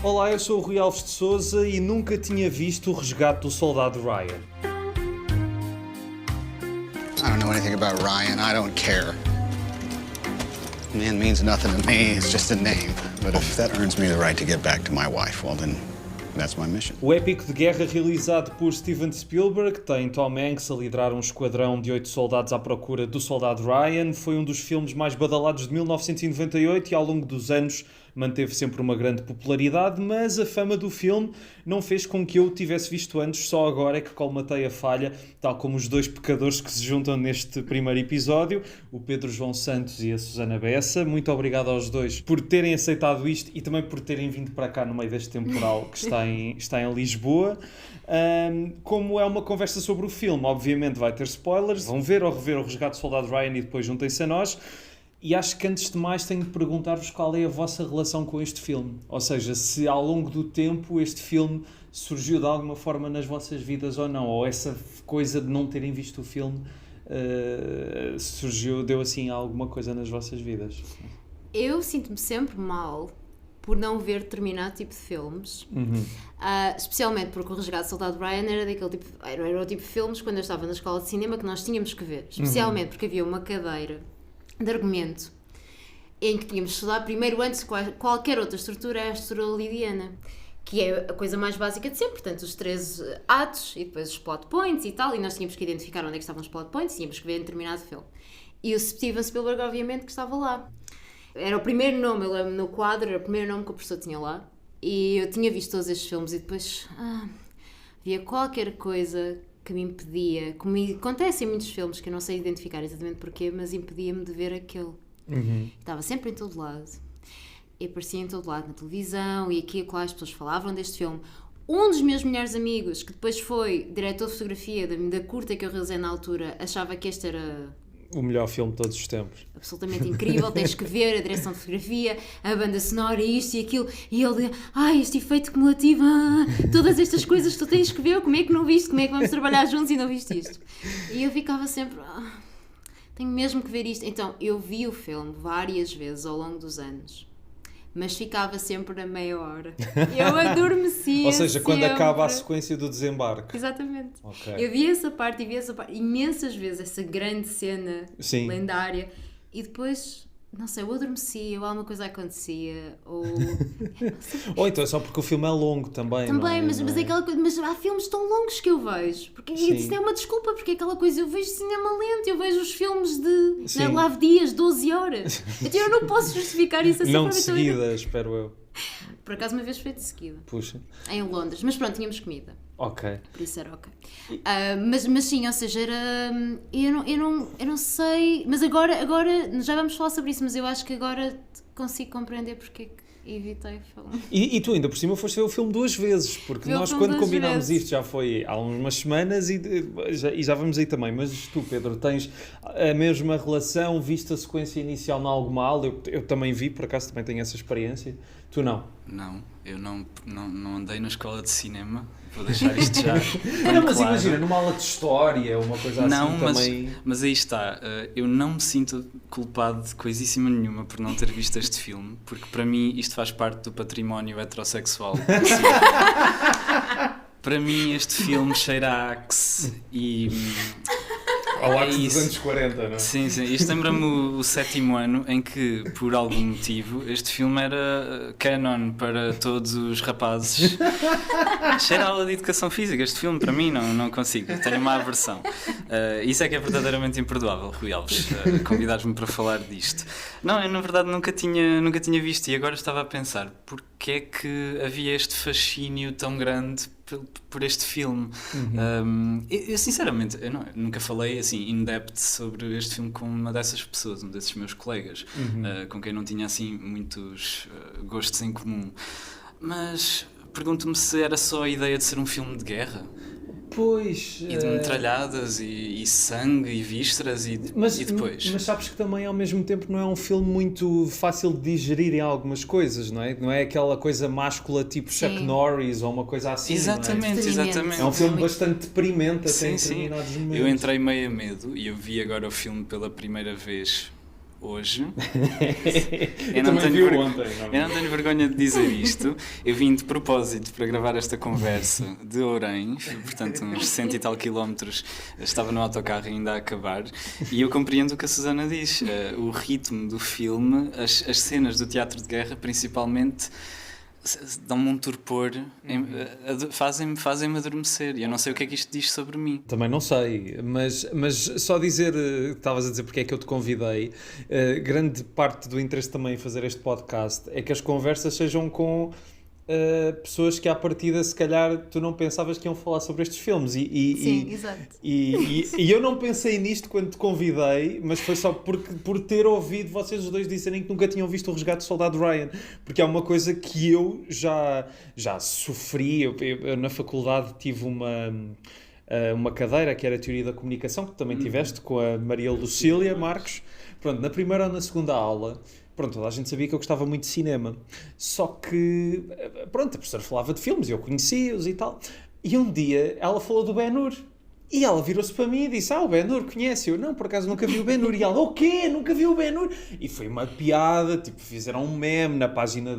Olá, eu sou o Rui Alves de Sousa e nunca tinha visto o Resgate do Soldado Ryan. I don't know anything about Ryan. I don't care. Man means nothing to me. It's just a name. But if that earns me the right to get back to my wife, well then, that's my mission. O épico de guerra realizado por Steven Spielberg tem Tom Hanks a liderar um esquadrão de 8 soldados à procura do soldado Ryan. Foi um dos filmes mais badalados de 1998 e ao longo dos anos manteve sempre uma grande popularidade, mas a fama do filme não fez com que eu o tivesse visto antes, só agora é que colmatei a falha, tal como os dois pecadores que se juntam neste primeiro episódio, o Pedro João Santos e a Susana Bessa. Muito obrigado aos dois por terem aceitado isto e também por terem vindo para cá no meio deste temporal que está em Lisboa. Como é uma conversa sobre o filme, obviamente vai ter spoilers, vão ver ou rever o Resgate do Soldado Ryan e depois juntem-se a nós. E acho que antes de mais tenho de perguntar-vos qual é a vossa relação com este filme. Ou seja, se ao longo do tempo este filme surgiu de alguma forma nas vossas vidas ou não. Ou essa coisa de não terem visto o filme deu assim alguma coisa nas vossas vidas. Eu sinto-me sempre mal por não ver determinado tipo de filmes. Especialmente porque o Resgate do Soldado Ryan era o tipo de filmes quando eu estava na escola de cinema que nós tínhamos que ver. Especialmente porque havia uma cadeira de argumento em que tínhamos de estudar primeiro, antes de qualquer outra estrutura, a estrutura lidiana, que é a coisa mais básica de sempre, portanto os 13 atos e depois os plot points e tal, e nós tínhamos que identificar onde é que estavam os plot points, tínhamos que ver em determinado filme. E o Steven Spielberg obviamente que estava lá. Era o primeiro nome, eu lembro no quadro, era o primeiro nome que o professor tinha lá, e eu tinha visto todos estes filmes e depois havia qualquer coisa que me impedia, como acontece em muitos filmes que eu não sei identificar exatamente porquê, mas impedia-me de ver aquele. Estava sempre em todo lado e aparecia em todo lado, na televisão e aqui e acolá as pessoas falavam deste filme. Um dos meus melhores amigos, que depois foi diretor de fotografia da curta que eu realizei na altura, achava que este era o melhor filme de todos os tempos. Absolutamente incrível, tens que ver a direção de fotografia, a banda sonora, isto e aquilo, e ele, este efeito cumulativo, todas estas coisas que tu tens que ver, como é que não viste, como é que vamos trabalhar juntos e não viste isto? E eu ficava sempre, tenho mesmo que ver isto. Então, eu vi o filme várias vezes ao longo dos anos, mas ficava sempre a meia hora. Eu adormecia. Ou seja, sempre. Quando acaba a sequência do desembarque. Exatamente. Okay. Eu vi essa parte imensas vezes, essa grande cena lendária, e depois, não sei, eu adormecia, ou alguma coisa acontecia, ou ou então é só porque o filme é longo também. Também, não é? mas é aquela coisa, mas há filmes tão longos que eu vejo, porque isso é uma desculpa, porque é aquela coisa, eu vejo cinema lento, eu vejo os filmes de Lave Dias, 12 horas. Então eu não posso justificar isso assim. Não de seguida, espero eu. Por acaso uma vez foi de seguida. Puxa. Em Londres, mas pronto, tínhamos comida. Ok. Por isso era ok. Mas sim, ou seja, era. Eu não sei. Mas agora já vamos falar sobre isso, mas eu acho que agora consigo compreender porque é que evitei o filme. E tu ainda por cima foste ver o filme 2 vezes, porque nós quando combinámos isto já foi há umas semanas e já vamos aí também. Mas tu, Pedro, tens a mesma relação, viste a sequência inicial na alguma aula? Eu também vi, por acaso também tenho essa experiência. Tu não? Não, eu não andei na escola de cinema, vou deixar isto já não, mas claro. Imagina, numa aula de história, uma coisa não, assim também... mas aí está, eu não me sinto culpado de coisíssima nenhuma por não ter visto este filme, porque para mim isto faz parte do património heterossexual. Para mim este filme cheira a Axe e... Ao Axe dos anos 40, não é? Sim, isto lembra-me o 7º ano em que, por algum motivo, este filme era canon para todos os rapazes. Cheira a aula de educação física, este filme para mim não consigo, tenho uma aversão. Isso é que é verdadeiramente imperdoável, Rui Alves, convidares-me para falar disto. Não, eu na verdade nunca tinha visto e agora estava a pensar, porque é que havia este fascínio tão grande por este filme? Eu sinceramente, eu nunca falei assim in depth sobre este filme com uma dessas pessoas, um desses meus colegas, com quem não tinha assim muitos gostos em comum, mas pergunto-me se era só a ideia de ser um filme de guerra. Pois... E de metralhadas e sangue e vísceras e depois... Mas sabes que também ao mesmo tempo não é um filme muito fácil de digerir em algumas coisas, não é? Não é aquela coisa máscula tipo Chuck Norris ou uma coisa assim. Exatamente, exatamente. É um filme bastante deprimente até em determinados momentos. Eu entrei meio a medo e eu vi agora o filme pela primeira vez hoje. Eu também vi ontem. Eu não tenho vergonha de dizer isto. Eu vim de propósito para gravar esta conversa de Orens, portanto uns 100 e tal quilómetros, estava no autocarro ainda a acabar, e eu compreendo o que a Susana diz. O ritmo do filme, as cenas do teatro de guerra principalmente, dão-me um torpor, fazem-me adormecer, e eu não sei o que é que isto diz sobre mim. Também não sei, mas só dizer, estavas a dizer porque é que eu te convidei, grande parte do interesse também em fazer este podcast é que as conversas sejam com pessoas que à partida se calhar tu não pensavas que iam falar sobre estes filmes Sim, exato. E eu não pensei nisto quando te convidei, mas foi só por ter ouvido vocês os dois dizerem que nunca tinham visto o Resgate do Soldado Ryan, porque é uma coisa que eu já sofri. Eu na faculdade tive uma cadeira que era a Teoria da Comunicação, que também tiveste com a Maria Lucília Marques. Pronto, na primeira ou na segunda aula, pronto, toda a gente sabia que eu gostava muito de cinema. Só que, pronto, a professora falava de filmes e eu conhecia-os e tal. E um dia ela falou do Ben-Hur. E ela virou-se para mim e disse: o Ben-Hur, conhece? Eu, não, por acaso nunca vi o Ben-Hur. E ela, o quê? Nunca vi o Ben-Hur? E foi uma piada, tipo, fizeram um meme na página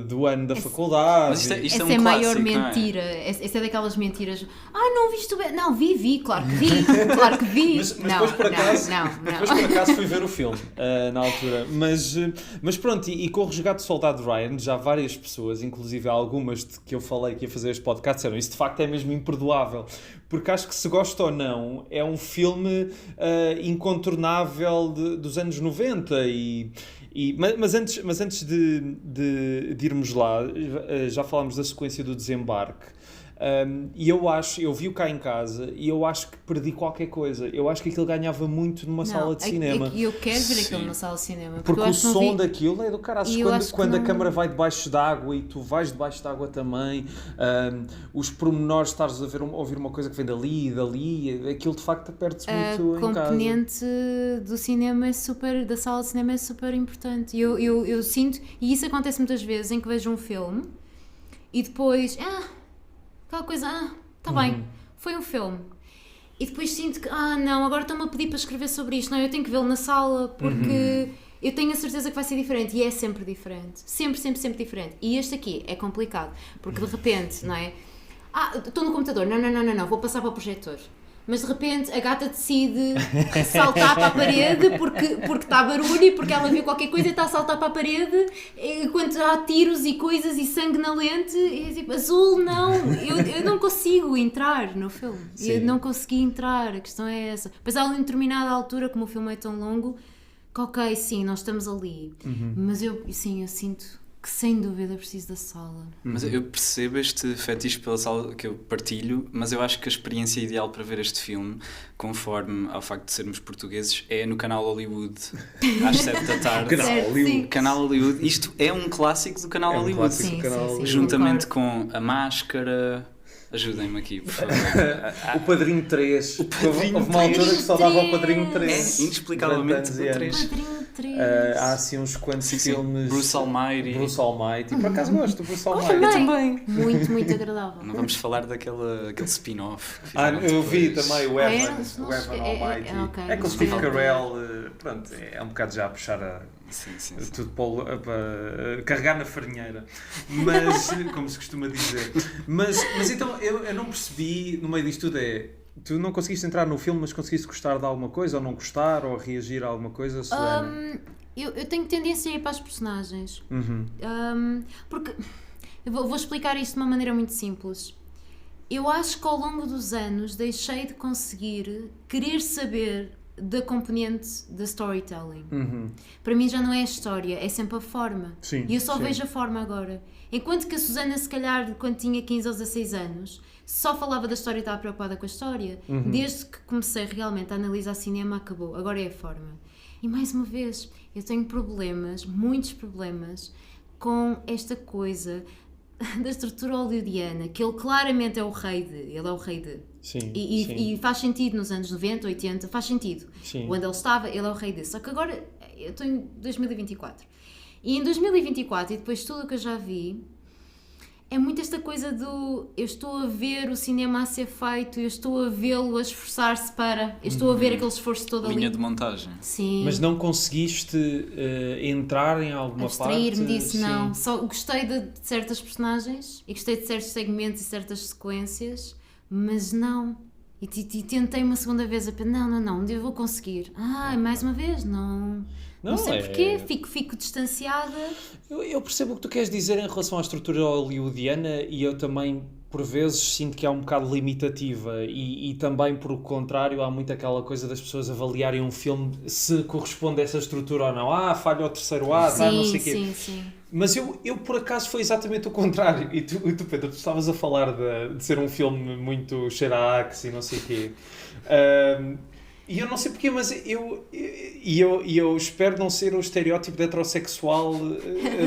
do ano da faculdade. Mas isto Essa um é a maior clássico, mentira. Essa é daquelas mentiras. Não viste o Ben... Não, vi, claro que vi. Claro que vi. Mas não, depois por acaso, não. Depois por acaso fui ver o filme na altura. Mas pronto, e com o Resgate do Soldado Ryan, já várias pessoas, inclusive algumas de que eu falei que ia fazer este podcast, disseram: isso de facto é mesmo imperdoável. Porque acho que, se gosta ou não, é um filme incontornável dos anos 90. Mas antes de irmos lá, já falámos da sequência do desembarque. E eu vi-o cá em casa e eu acho que perdi qualquer coisa. Eu acho que aquilo ganhava muito numa sala de cinema. Eu quero ver aquilo numa sala de cinema. Porque eu o acho que não som vi. daquilo é do caralho. Quando a câmara vai debaixo d'água e tu vais debaixo d'água também, os pormenores, estares a ouvir uma coisa que vem dali e dali, aquilo de facto perde-se muito em casa. A componente do cinema da sala de cinema é super importante. Eu sinto, e isso acontece muitas vezes, em que vejo um filme e depois, aquela coisa, tá bem, foi um filme. E depois sinto que, não, agora estão-me a pedir para escrever sobre isto. Não, eu tenho que vê-lo na sala porque eu tenho a certeza que vai ser diferente. E é sempre diferente. Sempre, sempre, sempre diferente. E este aqui é complicado. Porque de repente, não é? Estou no computador. Não, vou passar para o projetor. Mas de repente a gata decide saltar para a parede porque está barulho e porque ela viu qualquer coisa e está a saltar para a parede enquanto há tiros e coisas e sangue na lente. E tipo, azul, não, eu não consigo entrar no filme. Sim. Eu não consegui entrar, a questão é essa. Mas há uma determinada altura, como o filme é tão longo, que ok, sim, nós estamos ali. Mas eu sinto que sem dúvida preciso da sala. Mas eu percebo este fetiche pela sala que eu partilho, mas eu acho que a experiência ideal para ver este filme, conforme ao facto de sermos portugueses, é no canal Hollywood, às 7 da tarde. Canal Hollywood. Canal Hollywood. Isto é um clássico do canal Hollywood. Clássico do canal Hollywood. Juntamente com A Máscara. Ajudem-me aqui, por favor. O Padrinho 3. O Padrinho Houve uma altura que só dava o Padrinho 3. É, inexplicavelmente o 3. Padrinho há assim uns quantos filmes. Bruce Almighty. Por acaso gosto do Bruce Almighty. Eu também. Muito, muito agradável. Não vamos falar daquele spin-off. Eu vi também o Evan, não o Evan Almighty. ok. É com o Steve Carell, pronto, é um bocado já a puxar Sim. tudo para carregar na farinheira, mas como se costuma dizer. Mas então eu não percebi no meio disto tudo tu não conseguiste entrar no filme, mas conseguiste gostar de alguma coisa, ou não gostar, ou reagir a alguma coisa, Susana? Eu tenho tendência a ir para as personagens. Porque eu vou explicar isto de uma maneira muito simples. Eu acho que ao longo dos anos deixei de conseguir querer saber da componente da storytelling. Para mim já não é a história, é sempre a forma. Sim, e eu só sim. vejo a forma agora. Enquanto que a Susana, se calhar, quando tinha 15 ou 16 anos, só falava da história e estava preocupada com a história. Desde que comecei realmente a analisar cinema, acabou. Agora é a forma. E mais uma vez, eu tenho problemas, muitos problemas, com esta coisa da estrutura hollywoodiana, que ele claramente é o rei de. Ele é o rei de. Sim, E faz sentido nos anos 90, 80, faz sentido. Sim. Onde ele estava, ele é o rei de. Só que agora, eu estou em 2024. E em 2024, e depois de tudo o que eu já vi, é muito esta coisa do eu estou a ver o cinema a ser feito, eu estou a vê-lo a esforçar-se para, eu estou a ver aquele esforço todo ali. Linha de montagem. Sim. Mas não conseguiste entrar em alguma parte? Abstrair-me disso, Sim. não. Só gostei de certas personagens e gostei de certos segmentos e certas sequências, mas não. E tentei uma segunda vez a pensar, não, eu vou conseguir. Mais uma vez, não sei porquê, fico distanciada. Eu percebo o que tu queres dizer em relação à estrutura hollywoodiana e eu também, por vezes, sinto que é um bocado limitativa e também, por o contrário, há muito aquela coisa das pessoas avaliarem um filme se corresponde a essa estrutura ou não. Falha o terceiro ato, não sei o quê. Sim. Mas eu, por acaso, foi exatamente o contrário. E tu Pedro, tu estavas a falar de ser um filme muito cheiro a Axe e não sei o quê. E eu não sei porquê, mas eu espero não ser o estereótipo de heterossexual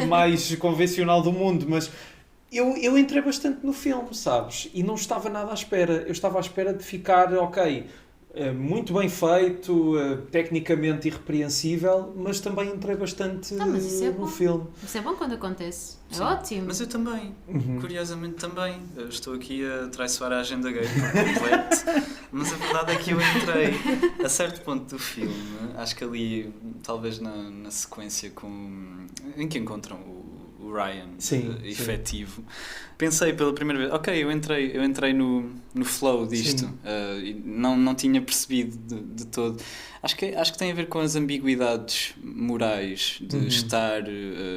mais convencional do mundo, mas eu entrei bastante no filme, sabes? E não estava nada à espera. Eu estava à espera de ficar, muito bem feito, tecnicamente irrepreensível, mas também entrei bastante Mas isso é no bom. filme. Isso é bom quando acontece. É Sim. ótimo. Mas eu também, curiosamente também. Eu estou aqui a traiçoar a agenda gay por completo, mas a verdade é que eu entrei a certo ponto do filme, acho que ali, talvez na sequência em que encontram o Ryan efetivo, pensei pela primeira vez, eu entrei no flow disto, e não tinha percebido de todo. Acho que tem a ver com as ambiguidades morais de estar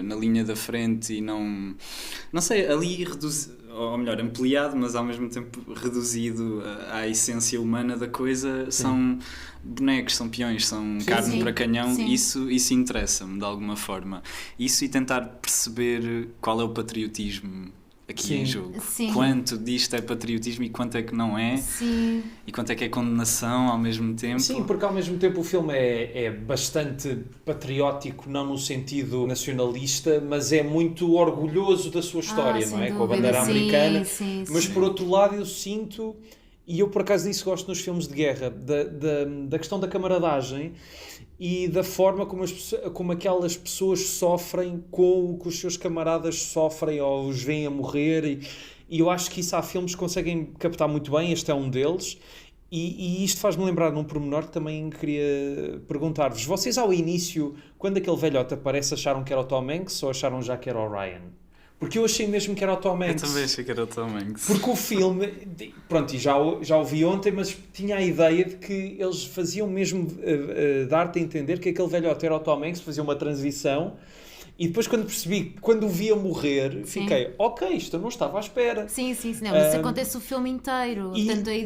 na linha da frente e não sei, ali ou melhor, ampliado, mas ao mesmo tempo reduzido à essência humana da coisa. São bonecos, são peões, são carne para canhão. Sim. Isso interessa-me de alguma forma. Isso e tentar perceber qual é o patriotismo aqui em jogo. Sim. Quanto disto é patriotismo e quanto é que não é. Sim. E quanto é que é condenação ao mesmo tempo. Sim, porque ao mesmo tempo o filme é bastante patriótico, não no sentido nacionalista, mas é muito orgulhoso da sua história, não é? sem Com a dúvida. bandeira americana. Sim. Mas por outro lado eu sinto, e eu por acaso disso gosto nos filmes de guerra, da questão da camaradagem e da forma como aquelas pessoas sofrem com o que os seus camaradas sofrem ou os veem a morrer, e eu acho que isso há filmes que conseguem captar muito bem. Este é um deles, e isto faz-me lembrar num pormenor que também queria perguntar-vos. Vocês ao início, quando aquele velhote aparece, acharam que era o Tom Hanks ou acharam já que era o Ryan? Porque eu achei mesmo que era o Tom Hanks. Eu também achei que era o Tom Hanks. Porque o filme, pronto, e já o vi ontem, mas tinha a ideia de que eles faziam mesmo dar-te a entender que aquele velhote era o Tom Hanks, fazia uma transição, e depois quando percebi, quando o via morrer, fiquei, isto eu não estava à espera. Sim. Não, isso acontece o filme inteiro. Portanto, aí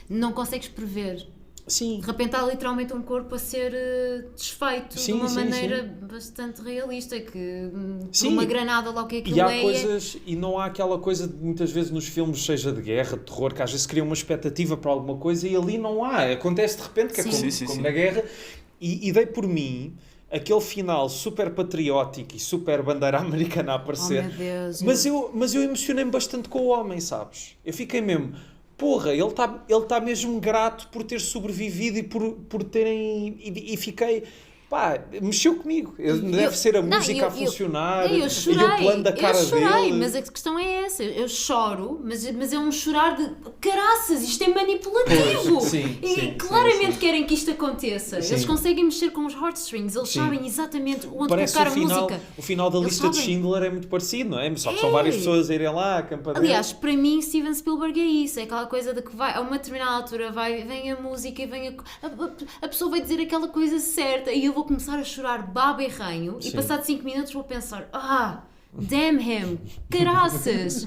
não consegues prever. Sim. De repente há literalmente um corpo a ser desfeito de uma maneira bastante realista, que por uma granada logo que aquilo e há coisas, e não há aquela coisa de muitas vezes nos filmes, seja de guerra, de terror, que às vezes cria uma expectativa para alguma coisa e ali não há, acontece de repente, que é como na guerra, e dei por mim aquele final super patriótico e super bandeira americana a aparecer. Oh, meu Deus, mas eu emocionei-me bastante com o homem, sabes? Eu fiquei mesmo, porra, ele está mesmo grato por ter sobrevivido e por terem... E fiquei... Pá, mexeu comigo. Deve ser a música a funcionar eu chorei, e o plano da cara dele. Mas a questão é essa. Eu choro, mas é um chorar de caraças, isto é manipulativo. Pois, sim, claramente querem que isto aconteça. Sim. Eles conseguem mexer com os heartstrings, eles sabem exatamente onde parece colocar a música. O final da Eles lista de sabem. Schindler é muito parecido, não é? Só que são várias pessoas a irem lá, a acampadeira. Aliás, para mim, Steven Spielberg é isso. É aquela coisa de que vai, a uma determinada altura vem a música e vem a pessoa vai dizer aquela coisa certa e eu vou começar a chorar baba e ranho e passado 5 minutos vou pensar damn him, caraças,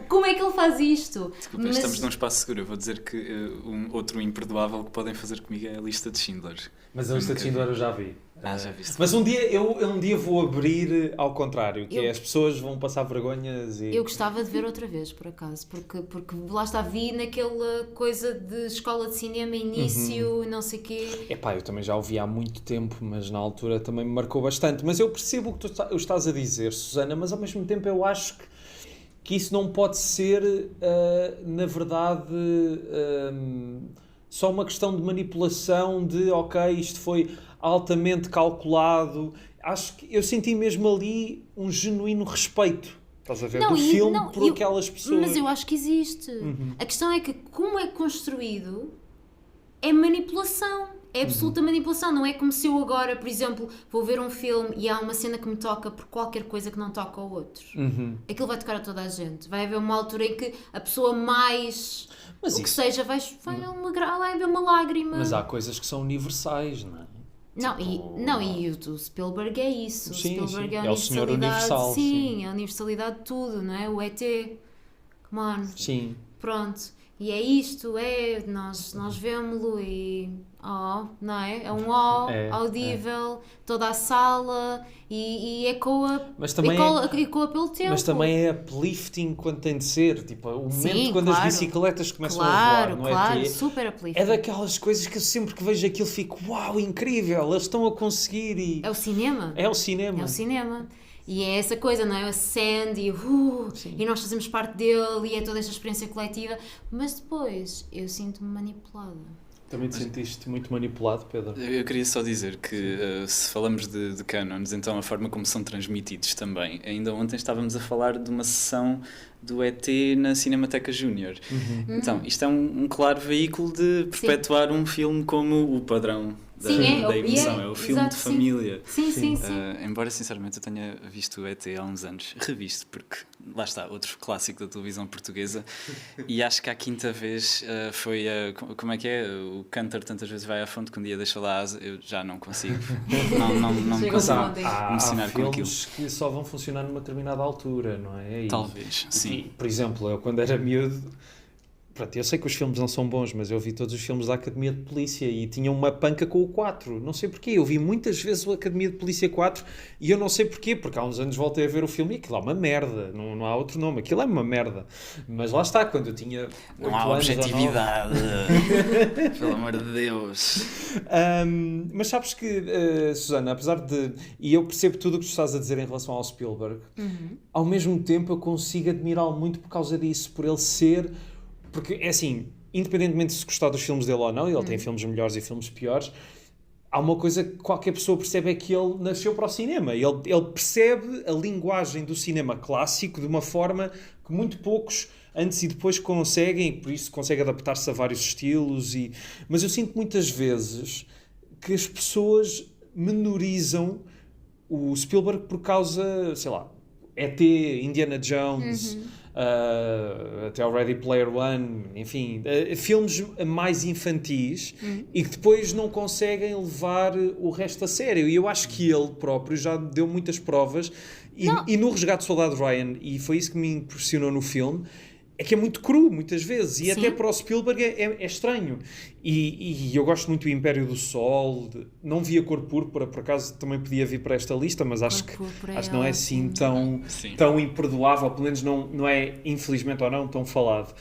como é que ele faz isto? Desculpa, estamos num espaço seguro. Eu vou dizer que outro imperdoável que podem fazer comigo é a lista de Schindler. Mas a lista de Schindler eu já vi. Já viste. Mas um dia vou abrir ao contrário, que as pessoas vão passar vergonhas e... Eu gostava de ver outra vez, por acaso, porque lá está, vi naquela coisa de escola de cinema, início, não sei o quê. Epá, eu também já o vi há muito tempo, mas na altura também me marcou bastante. Mas eu percebo o que tu estás a dizer, Susana, mas ao mesmo tempo eu acho que isso não pode ser, na verdade... só uma questão de manipulação de, isto foi altamente calculado. Acho que eu senti mesmo ali um genuíno respeito Estás a ver? Não, do e- filme não, por aquelas pessoas. Mas eu acho que existe. A questão é que, como é construído, é manipulação. É absoluta manipulação. Não é como se eu agora, por exemplo, vou ver um filme e há uma cena que me toca por qualquer coisa que não toca ao outro. Aquilo vai tocar a toda a gente. Vai haver uma altura em que a pessoa mais... Mas o que isso- seja, vai haver uma lágrima. Mas há coisas que são universais, não é? E o Spielberg é isso. Sim, o Spielberg sim. é a É o senhor universalidade. universal, Sim, sim. é a universalidade de tudo, não é? O ET. Come on. Sim. Pronto. E é isto, nós vemos-lo e... não é? É um audível, toda a sala e ecoa, Mas também ecoa pelo tempo. Mas também é uplifting quando tem de ser. Tipo, o momento Sim, quando claro. as bicicletas começam a Claro, voar, não claro, é? super uplifting. É daquelas coisas que eu sempre que vejo aquilo fico, uau, incrível, eles estão a conseguir e... É o cinema. É o cinema. É o cinema. E é essa coisa, não é? A sand e nós fazemos parte dele e é toda esta experiência coletiva. Mas depois eu sinto-me manipulada. Também te sentiste muito manipulado, Pedro? Eu queria só dizer que se falamos de canons, então a forma como são transmitidos também. Ainda ontem estávamos a falar de uma sessão do ET na Cinemateca Júnior. Então, isto é um claro veículo de perpetuar um filme como o padrão da emoção. É o filme exato, de família. Sim. Embora, sinceramente, eu tenha visto o ET há uns anos, revisto, porque lá está, outro clássico da televisão portuguesa, e acho que à quinta vez foi como é que é? O Cantor tantas vezes vai à fonte que um dia deixa lá a asa, eu já não consigo. Não me Chega consigo ao ponto. Há emocionar com aquilo. filmes que só vão funcionar numa determinada altura, não é? Talvez, sim. E, por exemplo, eu quando era miúdo, pronto, eu sei que os filmes não são bons, mas eu vi todos os filmes da Academia de Polícia e tinha uma panca com o 4. Não sei porquê. Eu vi muitas vezes o Academia de Polícia 4 e eu não sei porquê, porque há uns anos voltei a ver o filme e aquilo é uma merda. Não há outro nome. Aquilo é uma merda. Mas lá está, quando eu tinha 8 Não há anos ou 9. objetividade. Pelo amor de Deus. Mas sabes que, Susana, apesar de... E eu percebo tudo o que tu estás a dizer em relação ao Spielberg, ao mesmo tempo eu consigo admirá-lo muito por causa disso, por ele ser... Porque, é assim, independentemente de se gostar dos filmes dele ou não, ele tem filmes melhores e filmes piores, há uma coisa que qualquer pessoa percebe, é que ele nasceu para o cinema. Ele percebe a linguagem do cinema clássico de uma forma que muito poucos antes e depois conseguem, e por isso consegue adaptar-se a vários estilos. Mas eu sinto muitas vezes que as pessoas menorizam o Spielberg por causa, sei lá, ET, Indiana Jones... até o Ready Player One, enfim, filmes mais infantis e que depois não conseguem levar o resto a sério. E eu acho que ele próprio já deu muitas provas e no Resgate do Soldado Ryan, e foi isso que me impressionou no filme, é que é muito cru, muitas vezes, e até para o Spielberg é estranho. E eu gosto muito do Império do Sol, não vi A Cor Púrpura, por acaso também podia vir para esta lista, mas acho que não é assim tão imperdoável, pelo menos não é, infelizmente ou não, tão falado.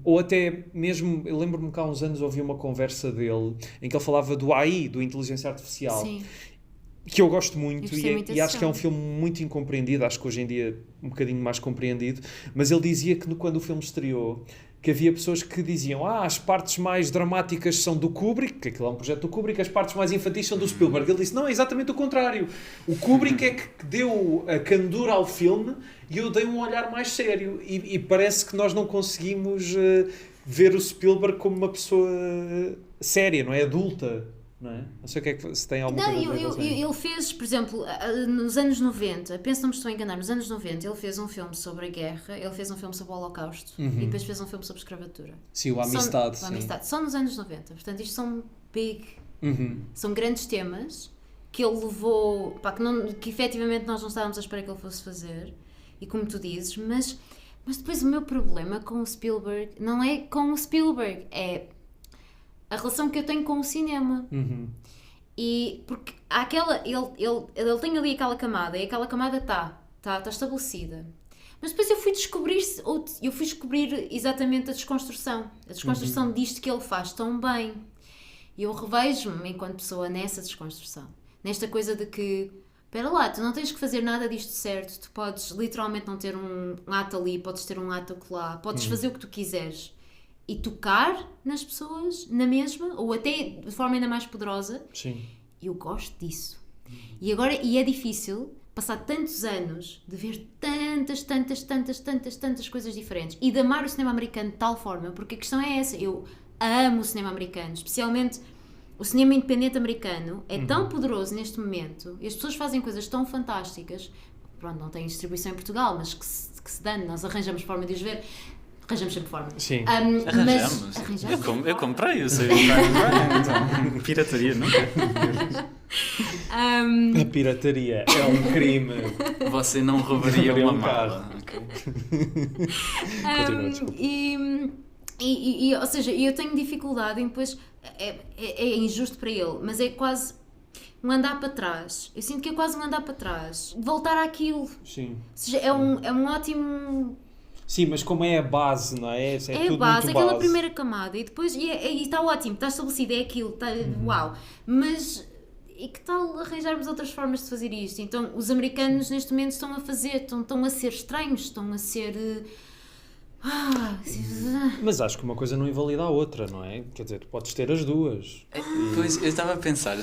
Ou até mesmo, eu lembro-me que há uns anos ouvi uma conversa dele, em que ele falava do AI, do Inteligência Artificial. Sim. Que eu gosto muito e acho que é um filme muito incompreendido, acho que hoje em dia um bocadinho mais compreendido, mas ele dizia que quando o filme estreou, que havia pessoas que diziam as partes mais dramáticas são do Kubrick, que aquilo é um projeto do Kubrick, as partes mais infantis são do Spielberg. Ele disse, não, é exatamente o contrário. O Kubrick é que deu a candura ao filme e eu dei um olhar mais sério. E parece que nós não conseguimos ver o Spielberg como uma pessoa séria, não é? Adulta. Não sei o que é que se tem alguma coisa. Ele fez, por exemplo, nos anos 90, penso que não me estou a enganar, nos anos 90 ele fez um filme sobre a guerra, ele fez um filme sobre o Holocausto e depois fez um filme sobre escravatura. Sim, o Amistade. Só nos anos 90. Portanto, isto são são grandes temas que ele levou, que efetivamente nós não estávamos à espera que ele fosse fazer, e como tu dizes, mas depois o meu problema com o Spielberg não é com o Spielberg, é a relação que eu tenho com o cinema. E porque há ele tem ali aquela camada e aquela camada está estabelecida. Mas depois eu fui descobrir exatamente a desconstrução disto que ele faz tão bem. E eu revejo-me enquanto pessoa nessa desconstrução. Nesta coisa de que, espera lá, tu não tens que fazer nada disto certo, tu podes literalmente não ter um ato ali, podes ter um ato acolá, podes fazer o que tu quiseres. E tocar nas pessoas na mesma, ou até de forma ainda mais poderosa. Sim. Eu gosto disso. E é difícil passar tantos anos de ver tantas coisas diferentes e de amar o cinema americano de tal forma, porque a questão é essa, eu amo o cinema americano, especialmente o cinema independente americano, é tão poderoso neste momento, e as pessoas fazem coisas tão fantásticas, pronto, não tem distribuição em Portugal, mas que se dane, nós arranjamos forma de os ver. Arranjamos sempre forma. Sim. Arranjamos. Eu comprei, eu sei o Ryan, então. Pirataria nunca. A pirataria é um crime. Você não roubaria uma carro. mala. Continua, desculpa. Ou seja, eu tenho dificuldade em depois. É injusto para ele, mas é quase um andar para trás. Eu sinto que é quase um andar para trás. Voltar àquilo. Sim. Ou seja, é um ótimo. Sim, mas como é a base, não é? É tudo a base, muito aquela base. primeira camada. E depois e está ótimo, está estabelecido, é aquilo, está, uau. Mas. E que tal arranjarmos outras formas de fazer isto? Então, os americanos neste momento estão a fazer, estão a ser estranhos, estão a ser. Mas acho que uma coisa não invalida a outra, não é? Quer dizer, tu podes ter as duas. Pois, eu estava a pensar,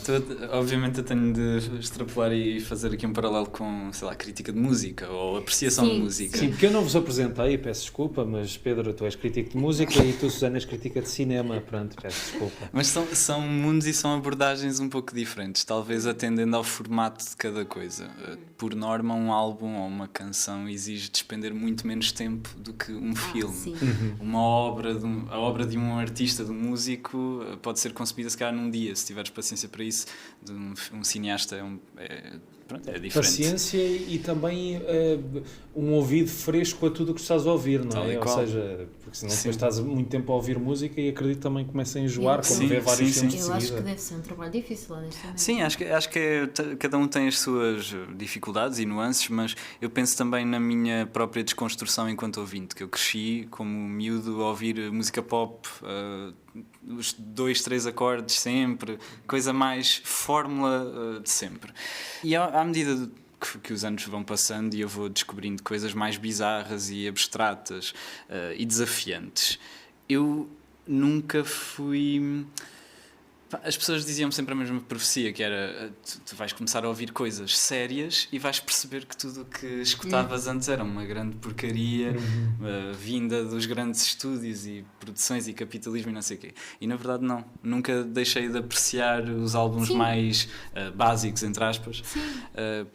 obviamente eu tenho de extrapolar e fazer aqui um paralelo com, sei lá, crítica de música ou apreciação de música. Sim, porque eu não vos apresentei, peço desculpa, mas Pedro, tu és crítico de música e tu, Susana, és crítica de cinema, pronto, peço desculpa. Mas são mundos e são abordagens um pouco diferentes, talvez atendendo ao formato de cada coisa. Por norma, um álbum ou uma canção exige despender muito menos tempo do que um filme. Sim. Uma obra, a obra de um artista, de um músico, pode ser concebida se calhar num dia, se tiveres paciência para isso. De um cineasta é diferente. Paciência e também um ouvido fresco a tudo o que estás a ouvir, não é? Ou seja, porque senão depois estás muito tempo a ouvir música e acredito também que começa a enjoar, como ver vários filmes de Eu seguida. acho que deve ser um trabalho difícil, honestamente. Sim, acho que cada um tem as suas dificuldades e nuances, mas eu penso também na minha própria desconstrução enquanto ouvinte, que eu cresci como miúdo a ouvir música pop, os 2, 3 acordes sempre, coisa mais fórmula de sempre. E à medida que os anos vão passando e eu vou descobrindo coisas mais bizarras e abstratas e desafiantes, eu nunca fui... As pessoas diziam-me sempre a mesma profecia, que era tu vais começar a ouvir coisas sérias e vais perceber que tudo o que escutavas antes era uma grande porcaria vinda dos grandes estúdios e produções e capitalismo e não sei o quê. E na verdade não, nunca deixei de apreciar os álbuns mais básicos, entre aspas,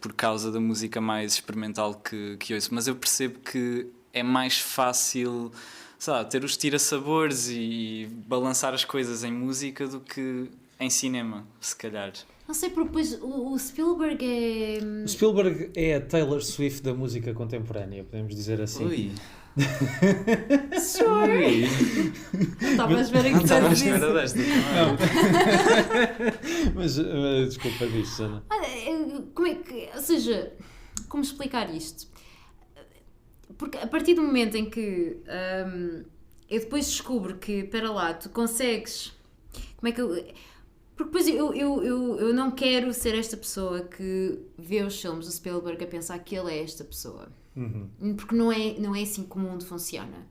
por causa da música mais experimental que ouço. Mas eu percebo que é mais fácil... ter os tira-sabores e balançar as coisas em música do que em cinema, se calhar. Não sei, porque depois o Spielberg é... O Spielberg é a Taylor Swift da música contemporânea, podemos dizer assim. Ui. Sure. Estava a esperar que Estava à dissesse espera isso. desta também. Mas desculpa, diz, Susana. Como é que... Ou seja, como explicar isto? Porque a partir do momento em que eu depois descubro que, espera lá, tu consegues... Como é que eu... Porque depois eu não quero ser esta pessoa que vê os filmes do Spielberg a pensar que ele é esta pessoa. Porque não é assim que o mundo funciona.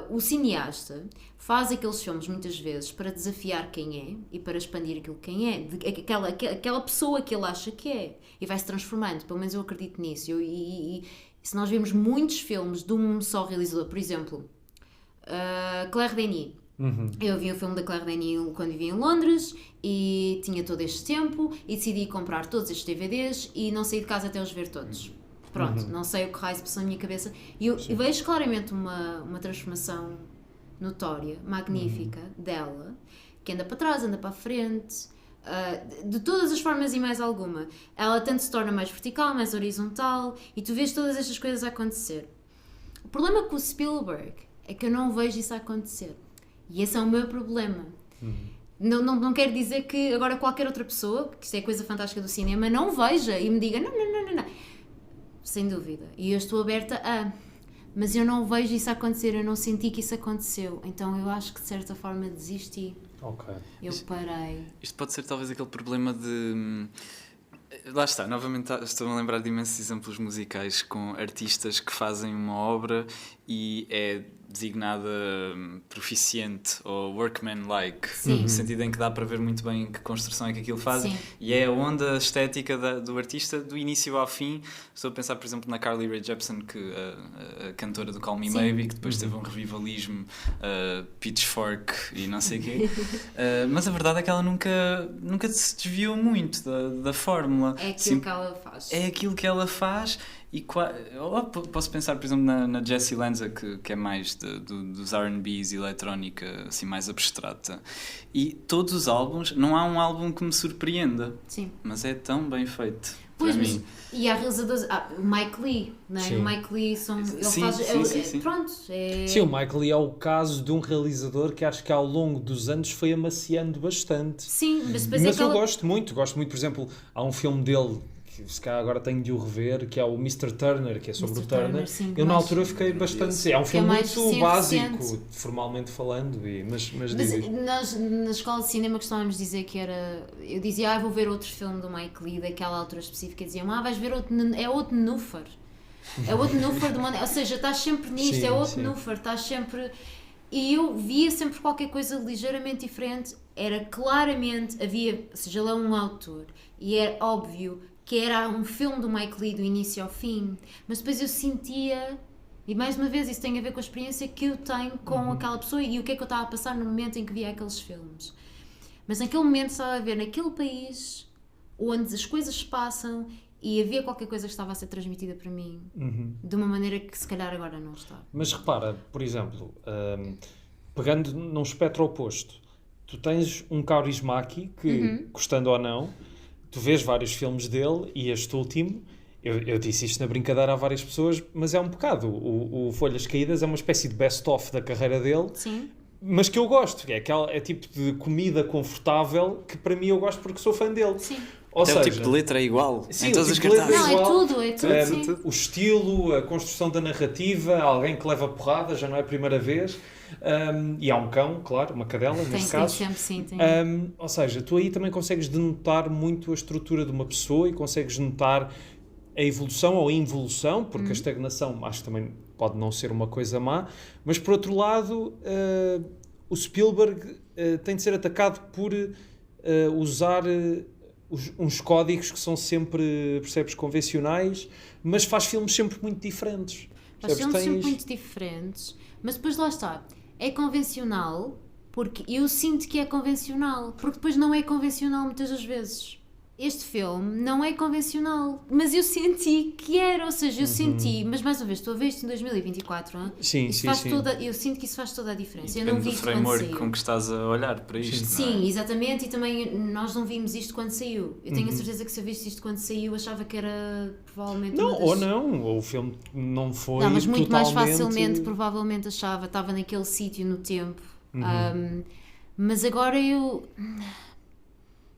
O cineasta faz aqueles filmes muitas vezes para desafiar quem é e para expandir aquilo que quem é. Aquela pessoa que ele acha que é. E vai-se transformando. Pelo menos eu acredito nisso. Se nós vemos muitos filmes de um só realizador, por exemplo, Claire Denis. Eu vi o filme da Claire Denis quando vivia em Londres e tinha todo este tempo e decidi comprar todos estes DVDs e não saí de casa até os ver todos. Pronto, não sei o que raio se passou na minha cabeça. E eu vejo claramente uma transformação notória, magnífica dela, que anda para trás, anda para a frente... de todas as formas e mais alguma. Ela tanto se torna mais vertical, mais horizontal e tu vês todas estas coisas a acontecer. O problema com o Spielberg é que eu não vejo isso a acontecer e esse é o meu problema. Não quero dizer que agora qualquer outra pessoa, que isto é coisa fantástica do cinema, não veja e me diga não. Sem dúvida, e eu estou aberta a... Mas eu não vejo isso acontecer, eu não senti que isso aconteceu, então eu acho que de certa forma desisti. Ok. Eu parei. Isto pode ser talvez aquele problema de... Lá está, novamente estou a lembrar de imensos exemplos musicais com artistas que fazem uma obra e é designada proficiente ou workman-like, Sim. no sentido em que dá para ver muito bem que construção é que aquilo faz. Sim. E é a onda estética do artista do início ao fim. Estou a pensar, por exemplo, na Carly Rae Jepsen, a cantora do Call Me Sim. Maybe, que depois teve um revivalismo, Pitchfork e não sei o quê. Mas a verdade é que ela nunca se desviou muito da fórmula. É aquilo que ela faz. É aquilo que ela faz. E posso pensar, por exemplo, na Jessie Lanza, que é mais dos R&Bs, eletrónica, assim, mais abstrata. E todos os álbuns, não há um álbum que me surpreenda. Sim. Mas é tão bem feito. Pois, para mas, mim. e há realizadores, o Mike Lee, não é? Sim. O Mike Lee ele Sim, faz. sim. Pronto, é. Sim, o Michael Lee é o caso de um realizador que acho que ao longo dos anos foi amaciando bastante. Sim, mas depois Mas é eu aquela... gosto muito, por exemplo, há um filme dele que se calhar agora tenho de o rever, que é o Mr. Turner, que é sobre Mr. o Turner. Turner, sim, Eu na mais- altura fiquei bastante... É um que é filme mais, muito sim, básico, recente. formalmente falando, mas Mas diz. nós, na escola de cinema costumávamos dizer que era... Eu dizia, vou ver outro filme do Mike Lee daquela altura específica, e diziam, vais ver outro... É outro Núfer. É outro Núfer do mundo. Ou seja, estás sempre nisto, Sim, é outro sim. Núfer, estás sempre... E eu via sempre qualquer coisa ligeiramente diferente. Era claramente, havia, seja lá um autor, e é óbvio que era um filme do Mike Lee do início ao fim, mas depois eu sentia, e mais uma vez isso tem a ver com a experiência que eu tenho com aquela pessoa e o que é que eu estava a passar no momento em que via aqueles filmes. Mas naquele momento estava a ver naquele país onde as coisas se passam e havia qualquer coisa que estava a ser transmitida para mim de uma maneira que se calhar agora não está. Mas repara, por exemplo, pegando num espectro oposto, tu tens um Kaurismäki que, gostando ou não, tu vês vários filmes dele e este último, eu disse isto na brincadeira a várias pessoas, mas é um bocado. O Folhas Caídas é uma espécie de best-of da carreira dele, Sim. mas que eu gosto. É tipo de comida confortável que para mim eu gosto porque sou fã dele. Sim. Ou Até seja, o tipo de letra é igual sim, em todas o as tipo de letra cartazes. Não, igual. é tudo, sim. O estilo, a construção da narrativa, alguém que leva porrada, já não é a primeira vez. E há um cão, claro, uma cadela, Tem, neste tem caso. sempre, sim. Tem. Ou seja, tu aí também consegues denotar muito a estrutura de uma pessoa e consegues notar a evolução ou a involução, porque a estagnação acho que também pode não ser uma coisa má, mas por outro lado, o Spielberg tem de ser atacado por usar uns códigos que são sempre, percebes, convencionais, mas faz filmes sempre muito diferentes. Faz Percebes? filmes sempre muito diferentes, mas depois lá está, é convencional porque eu sinto que é convencional, porque depois não é convencional muitas das vezes. Este filme não é convencional, mas eu senti que era, ou seja, eu senti, mas mais uma vez, estou a ver isto em 2024, hein? Sim, Isso sim, faz sim. eu sinto que isso faz toda a diferença. Eu Depende não vi do isto quando framework saiu. com que estás a olhar para isto. não é? Sim, exatamente, e também nós não vimos isto quando saiu. Eu tenho a certeza que se eu visse isto quando saiu, achava que era provavelmente Não, uma das... ou não, ou o filme não foi Não, mas muito mais totalmente... facilmente, provavelmente achava, estava naquele sítio no tempo. Mas agora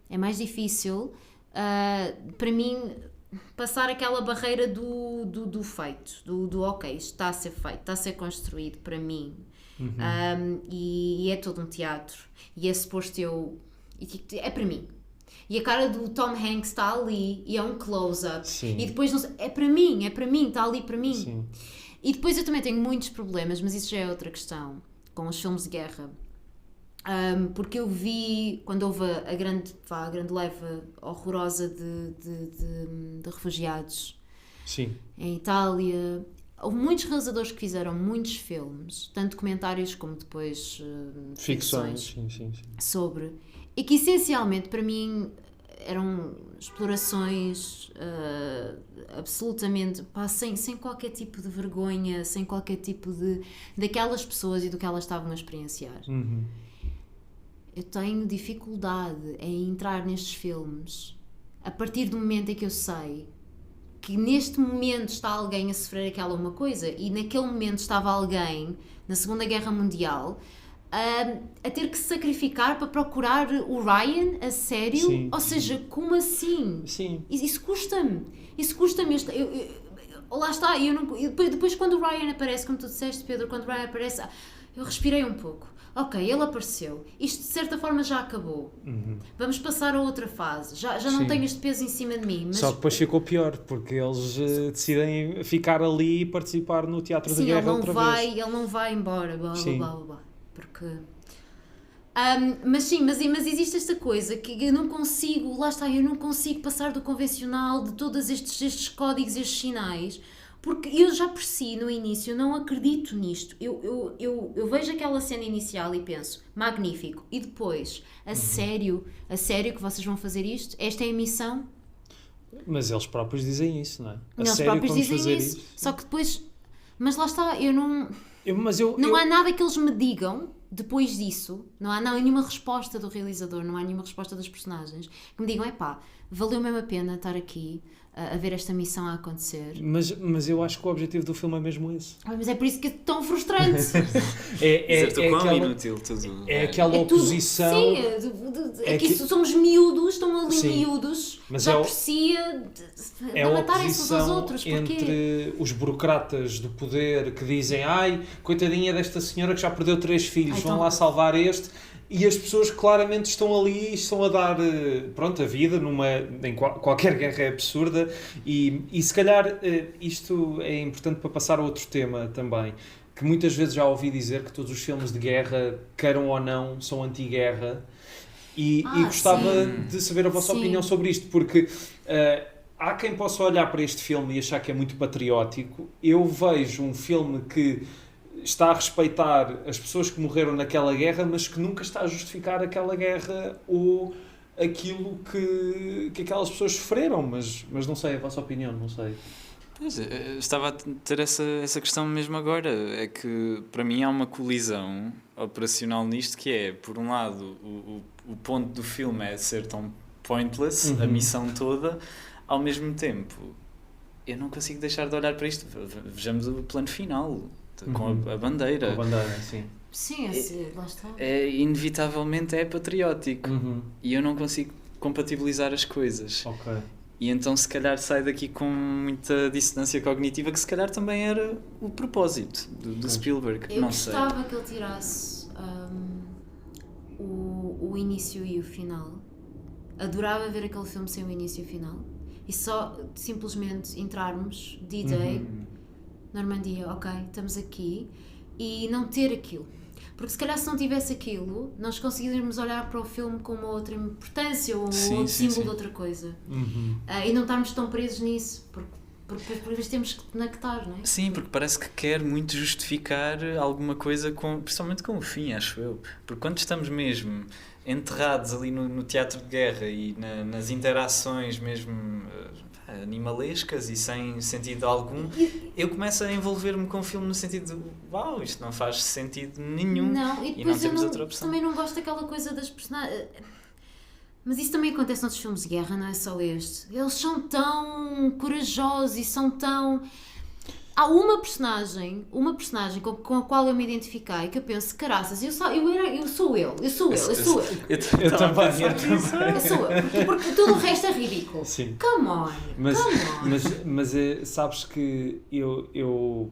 é mais difícil para mim passar aquela barreira do feito, do ok, isto está a ser feito, está a ser construído para mim. E é todo um teatro. E é suposto é para mim. E a cara do Tom Hanks está ali e é um close-up. Sim. E depois é para mim, está ali para mim. Sim. E depois eu também tenho muitos problemas, mas isso já é outra questão, com os filmes de guerra. Porque eu vi, quando houve a grande leva horrorosa de refugiados Sim. em Itália, houve muitos realizadores que fizeram muitos filmes, tanto documentários como depois Ficções. Sim. sobre, e que essencialmente para mim eram explorações absolutamente sem qualquer tipo de vergonha, sem qualquer tipo daquelas pessoas e do que elas estavam a experienciar. Eu tenho dificuldade em entrar nestes filmes a partir do momento em que eu sei que neste momento está alguém a sofrer aquela uma coisa e naquele momento estava alguém na Segunda Guerra Mundial a ter que se sacrificar para procurar o Ryan a sério. Sim, ou seja, como assim? Sim. Isso custa-me. Lá está, depois quando o Ryan aparece, como tu disseste, Pedro, quando o Ryan aparece, eu respirei um pouco. ok, ele apareceu, isto de certa forma já acabou, vamos passar a outra fase, já não Sim. tenho este peso em cima de mim, mas Só que depois ficou pior, porque eles decidem ficar ali e participar no teatro sim, de guerra outra vez. ele não vai embora, blá blá Sim. blá blá, blá, porque... mas existe esta coisa que eu não consigo, lá está, eu não consigo passar do convencional, de todos estes códigos, estes sinais, porque eu já por si, no início, não acredito nisto. Eu vejo aquela cena inicial e penso, magnífico, e depois, a sério que vocês vão fazer isto? Esta é a missão? Mas eles próprios dizem isso, não é? A Eles sério próprios vamos dizem fazer isso, isto? só que depois... Mas lá está, eu não... Não eu- há nada que eles me digam depois disso, não há nenhuma resposta do realizador, não há nenhuma resposta dos personagens que me digam, valeu mesmo a pena estar aqui a ver esta missão a acontecer. Mas eu acho que o objetivo do filme é mesmo esse. Mas é por isso que é tão frustrante. Dizer-te o quão aquela, inútil tudo. é aquela É tudo, oposição. sim, é que somos miúdos, estão ali Sim. miúdos, Mas já é o- aprecia de É a matarem-se uns aos oposição outros, porquê? entre os burocratas do poder que dizem coitadinha desta senhora que já perdeu 3 filhos, Ai, vão então- lá salvar este, e as pessoas que claramente estão ali e estão a dar a vida em qualquer guerra é absurda e se calhar isto é importante para passar a outro tema também, que muitas vezes já ouvi dizer que todos os filmes de guerra, queiram ou não, são anti-guerra. E gostava sim. de saber a vossa Sim. opinião sobre isto, porque há quem possa olhar para este filme e achar que é muito patriótico. Eu vejo um filme que está a respeitar as pessoas que morreram naquela guerra, mas que nunca está a justificar aquela guerra ou aquilo que aquelas pessoas sofreram. Mas não sei, a vossa opinião, não sei. Pois, estava a ter essa questão mesmo agora. É que para mim há uma colisão operacional nisto, que é, por um lado, o ponto do filme é ser tão pointless, a missão toda, ao mesmo tempo eu não consigo deixar de olhar para isto. Vejamos o plano final, com a bandeira. Com a bandeira, sim. Sim, lá está. Inevitavelmente é patriótico. E eu não consigo compatibilizar as coisas. Ok. E então se calhar sai daqui com muita dissonância cognitiva, que se calhar também era o propósito do Spielberg. Eu não sei. gostava que ele tirasse o início e o final. Adorava ver aquele filme sem o início e o final. E só simplesmente entrarmos, D-Day, Normandia, ok, estamos aqui, e não ter aquilo. Porque se calhar se não tivesse aquilo, nós conseguiríamos olhar para o filme com uma outra importância ou outro símbolo de outra coisa. E não estarmos tão presos nisso, porque depois temos que conectar, não é? Sim, porque parece que quer muito justificar alguma coisa, principalmente com o fim, acho eu. Porque quando estamos mesmo enterrados ali no teatro de guerra e nas interações mesmo animalescas e sem sentido algum, eu começo a envolver-me com o filme no sentido de uau, isto não faz sentido nenhum. Não, e não depois temos outra opção. também não gosto daquela coisa das personagens. Mas isso também acontece noutros filmes de guerra, não é só este. Eles são tão corajosos e são tão... Há uma personagem com a qual eu me identifiquei, que eu penso, caraças, eu sou ele. Eu também. Eu sou eu, porque tudo o resto é ridículo. Sim. Come on, Mas come on. sabes que eu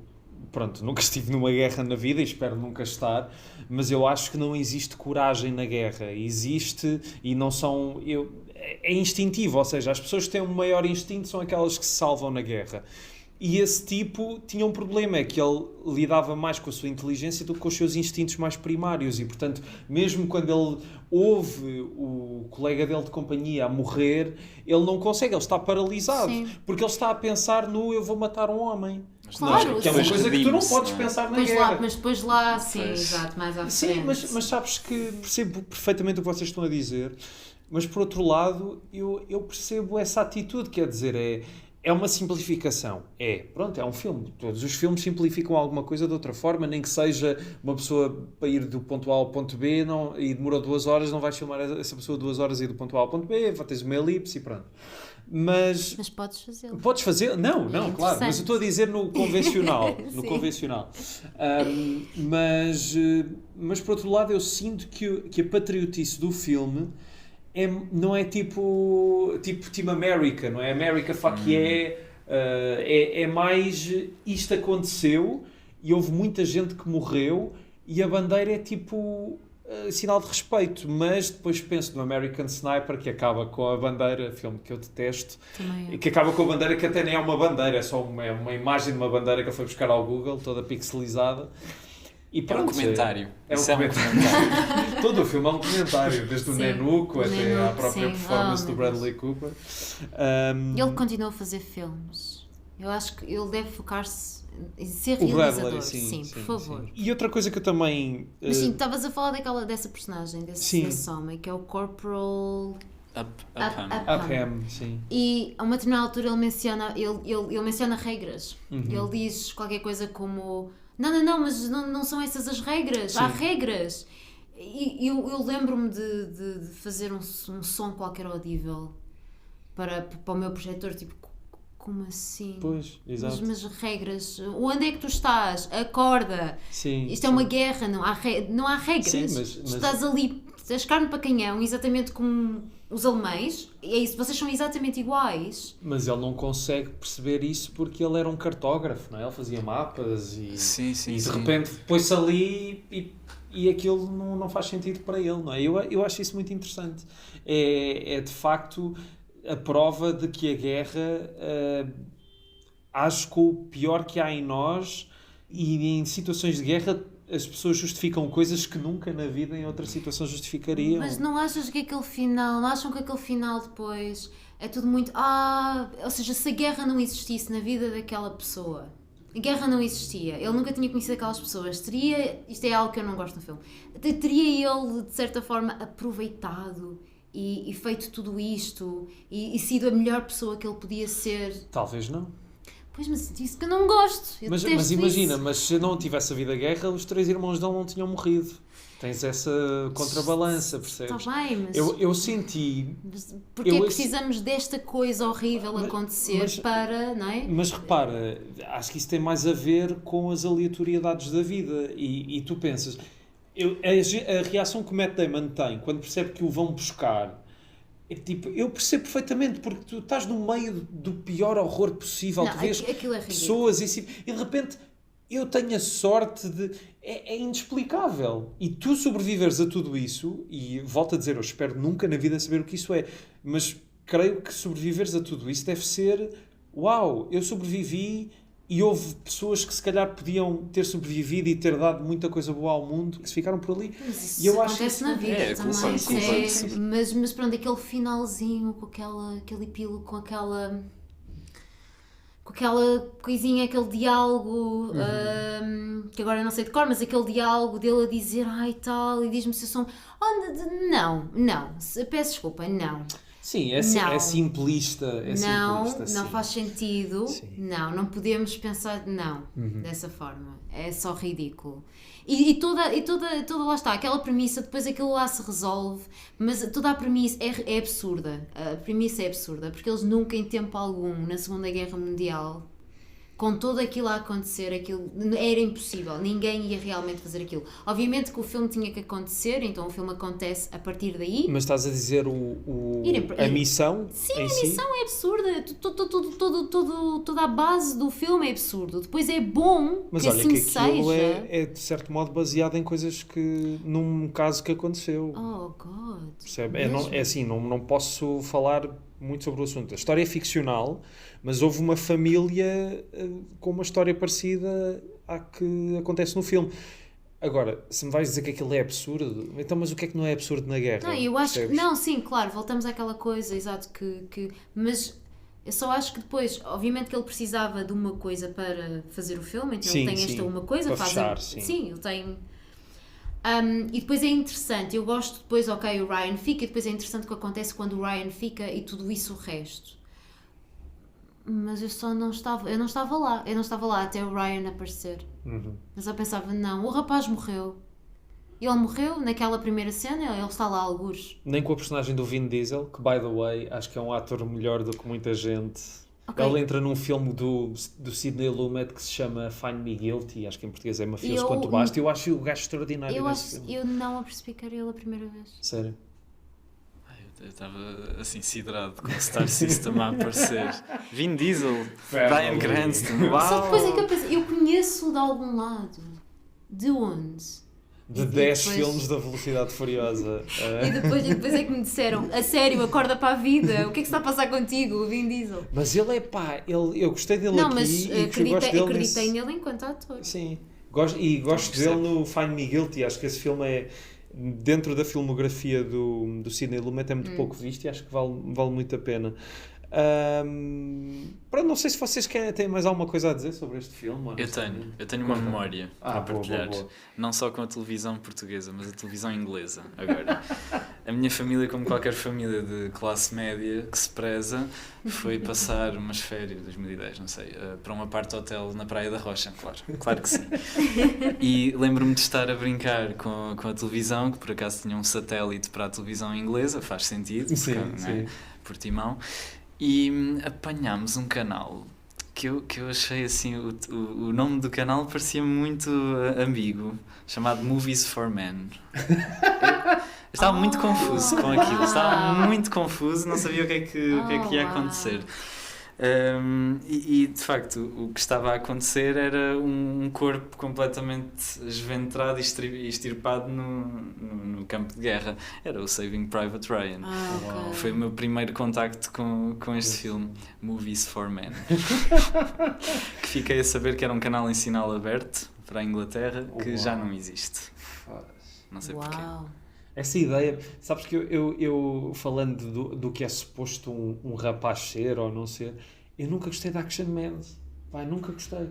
pronto, nunca estive numa guerra na vida e espero nunca estar, mas eu acho que não existe coragem na guerra. Existe e não são... é instintivo, ou seja, as pessoas que têm um maior instinto são aquelas que se salvam na guerra. E esse tipo tinha um problema, é que ele lidava mais com a sua inteligência do que com os seus instintos mais primários e, portanto, mesmo quando ele ouve o colega dele de companhia a morrer, ele não consegue, ele está paralisado, Sim. porque ele está a pensar no eu vou matar um homem. Claro, Que é uma sim. coisa que tu não podes pensar na guerra. Mas depois lá, sim, Pois. exato, mais à Sim, frente. mas sabes que percebo perfeitamente o que vocês estão a dizer, mas por outro lado eu percebo essa atitude, quer dizer, é uma simplificação. Pronto, é um filme. Todos os filmes simplificam alguma coisa de outra forma, nem que seja uma pessoa para ir do ponto A ao ponto B e demorou 2 horas, não vais filmar essa pessoa 2 horas e ir do ponto A ao ponto B, tens uma elipse e pronto. Mas podes fazê-lo. podes fazer? Não, claro, mas eu estou a dizer no convencional. No Sim. convencional. Mas por outro lado eu sinto que a patriotice do filme não é tipo Team America, não é? America fuck yeah, é mais isto aconteceu e houve muita gente que morreu e a bandeira é tipo sinal de respeito, mas depois penso no American Sniper, que acaba com a bandeira, filme que eu detesto, Também eu. que acaba com a bandeira que até nem é uma bandeira, é só uma imagem de uma bandeira que ele foi buscar ao Google, toda pixelizada. E É um pronto, comentário. É um Isso comentário. Todo o filme é um comentário, desde o Sim, Nenuco o até Nenuco, à própria sim. performance do Meu Bradley Cooper. Ele continua a fazer filmes. Eu acho que ele deve focar-se em ser O realizador. Bradley, sim, por favor. sim. E outra coisa que eu também... Mas sim, estavas a falar dessa personagem, Sim. desse homem, que é o Corporal Upham. Upham, sim. E a uma determinada altura ele menciona regras. Uhum. Ele diz qualquer coisa como não, mas não são essas as regras. Há regras. E eu lembro-me de fazer um som qualquer audível para o meu projetor, tipo, como assim? Pois, exato. Mas regras, onde é que tu estás? Acorda. Sim, Isto é uma guerra, não há regras. Sim, mas- Estás ali, estás carne para canhão, exatamente como os alemães, e é isso, vocês são exatamente iguais. Mas ele não consegue perceber isso porque ele era um cartógrafo, não é? Ele fazia mapas e, Sim, e de sim. repente pôs-se ali e aquilo não faz sentido para ele, não é? Eu acho isso muito interessante. É de facto a prova de que a guerra age com o pior que há em nós, e em situações de guerra as pessoas justificam coisas que nunca na vida em outra situação justificariam. Mas não achas que aquele final, não acham que aquele final depois é tudo muito. Ou seja, se a guerra não existisse na vida daquela pessoa, a guerra não existia, ele nunca tinha conhecido aquelas pessoas, isto é algo que eu não gosto no filme, teria ele de certa forma aproveitado e feito tudo isto e sido a melhor pessoa que ele podia ser? Talvez não. Pois, mas disse que eu não gosto. Eu Mas detesto imagina, isso. mas se não tivesse havido a guerra, os 3 irmãos dele não tinham morrido. Tens essa contrabalança, percebes? Está bem, mas Eu senti... porque eu- precisamos desta coisa horrível acontecer para, não é? Mas repara, acho que isso tem mais a ver com as aleatoriedades da vida. E tu pensas... A reação que o Matt Damon tem quando percebe que o vão buscar... É tipo, eu percebo perfeitamente, porque tu estás no meio do pior horror possível. Não, Tu vês aquilo é ridículo. pessoas e de repente eu tenho a sorte de... É inexplicável. E tu sobreviveres a tudo isso, e volto a dizer, eu espero nunca na vida saber o que isso é, mas creio que sobreviveres a tudo isso deve ser... Uau, eu sobrevivi e houve pessoas que se calhar podiam ter sobrevivido e ter dado muita coisa boa ao mundo, que se ficaram por ali. Mas isso E eu acho acontece isso na vida é, também. concordo, isso é- concordo. mas pronto, aquele finalzinho com aquele epílogo, com aquela coisinha, aquele diálogo, que agora eu não sei de cor, mas aquele diálogo dele a dizer ai tal, e diz-me se eu sou não, peço desculpa, não. Sim, é Não. simplista. Não sim. faz sentido. Sim. Não podemos pensar dessa forma. É só ridículo. E toda lá está, aquela premissa, depois aquilo lá se resolve, mas toda a premissa é absurda. A premissa é absurda, porque eles nunca em tempo algum, na Segunda Guerra Mundial, com tudo aquilo a acontecer, aquilo era impossível, ninguém ia realmente fazer aquilo. Obviamente que o filme tinha que acontecer, então o filme acontece a partir daí. Mas estás a dizer a missão Sim, em a si? missão é absurda. Toda a base do filme é absurdo. Depois é bom Mas que olha assim que aquilo seja. é de certo modo baseado em coisas que num caso que aconteceu. Oh, God. Percebe? Mesmo? É assim, não posso falar muito sobre o assunto. A história é ficcional, mas houve uma família com uma história parecida à que acontece no filme. Agora, se me vais dizer que aquilo é absurdo, então, mas o que é que não é absurdo na guerra? Não, eu acho que. Percebes? Não, sim, claro, voltamos àquela coisa, exato, mas eu só acho que depois, obviamente que ele precisava de uma coisa para fazer o filme, então Sim, ele tem sim, esta uma coisa, para faz fechar, sim. ele tem. E depois é interessante, eu gosto depois, ok, o Ryan fica, e depois é interessante o que acontece quando o Ryan fica e tudo isso o resto. Mas eu não estava lá até o Ryan aparecer. Mas eu pensava, não, o rapaz morreu. Ele morreu naquela primeira cena, ele está lá algures. Nem com a personagem do Vin Diesel, que, by the way, acho que é um ator melhor do que muita gente. Ok. Ele entra num filme do Sidney Lumet que se chama Find Me Guilty, acho que em português é Mafioso Quanto Basta, e eu acho o gajo extraordinário nesse filme. Eu não a percebi que era ele a primeira vez. Sério. Eu estava assim siderado com o Star System a aparecer. Vin Diesel, Family. Bryan Cranston, Só uau! depois é que eu pensei, eu conheço de algum lado. De onde? de E 10 depois- filmes da Velocidade Furiosa. E depois é que me disseram, a sério, acorda para a vida, o que é que se está a passar contigo, o Vin Diesel? Mas ele é pá, eu gostei dele Não, aqui mas e gosto dele acreditei nesse... nele enquanto ator. Sim, gosto dele percebo. no Find Me Guilty. Acho que esse filme é, dentro da filmografia do Sidney Lumet, é muito pouco visto e acho que vale muito a pena. Pronto, não sei se vocês têm mais alguma coisa a dizer sobre este filme. Eu tenho uma memória para boa, partilhar. boa. Não só com a televisão portuguesa, mas a televisão inglesa. Agora, a minha família, como qualquer família de classe média que se preza, foi passar umas férias, 2010, não sei, para uma parte hotel na Praia da Rocha, claro que sim. E lembro-me de estar a brincar com a televisão, que por acaso tinha um satélite para a televisão inglesa, faz sentido, Sim, porque, não é? sim. Por timão, e apanhámos um canal que eu achei assim, o nome do canal parecia muito ambíguo, chamado Movies for Men. Eu estava muito confuso com aquilo, estava muito confuso, não sabia o que é que ia acontecer. E de facto o que estava a acontecer era um corpo completamente esventrado e extirpado no campo de guerra. Era o Saving Private Ryan. Ok. Foi o meu primeiro contacto com este filme, Movies for Men. Que fiquei a saber que era um canal em sinal aberto para a Inglaterra, que já não existe. Não sei porquê. Uau. Essa ideia, sabes que eu falando do que é suposto um rapaz ser ou não ser, eu nunca gostei de Action Man. Pá, nunca gostei.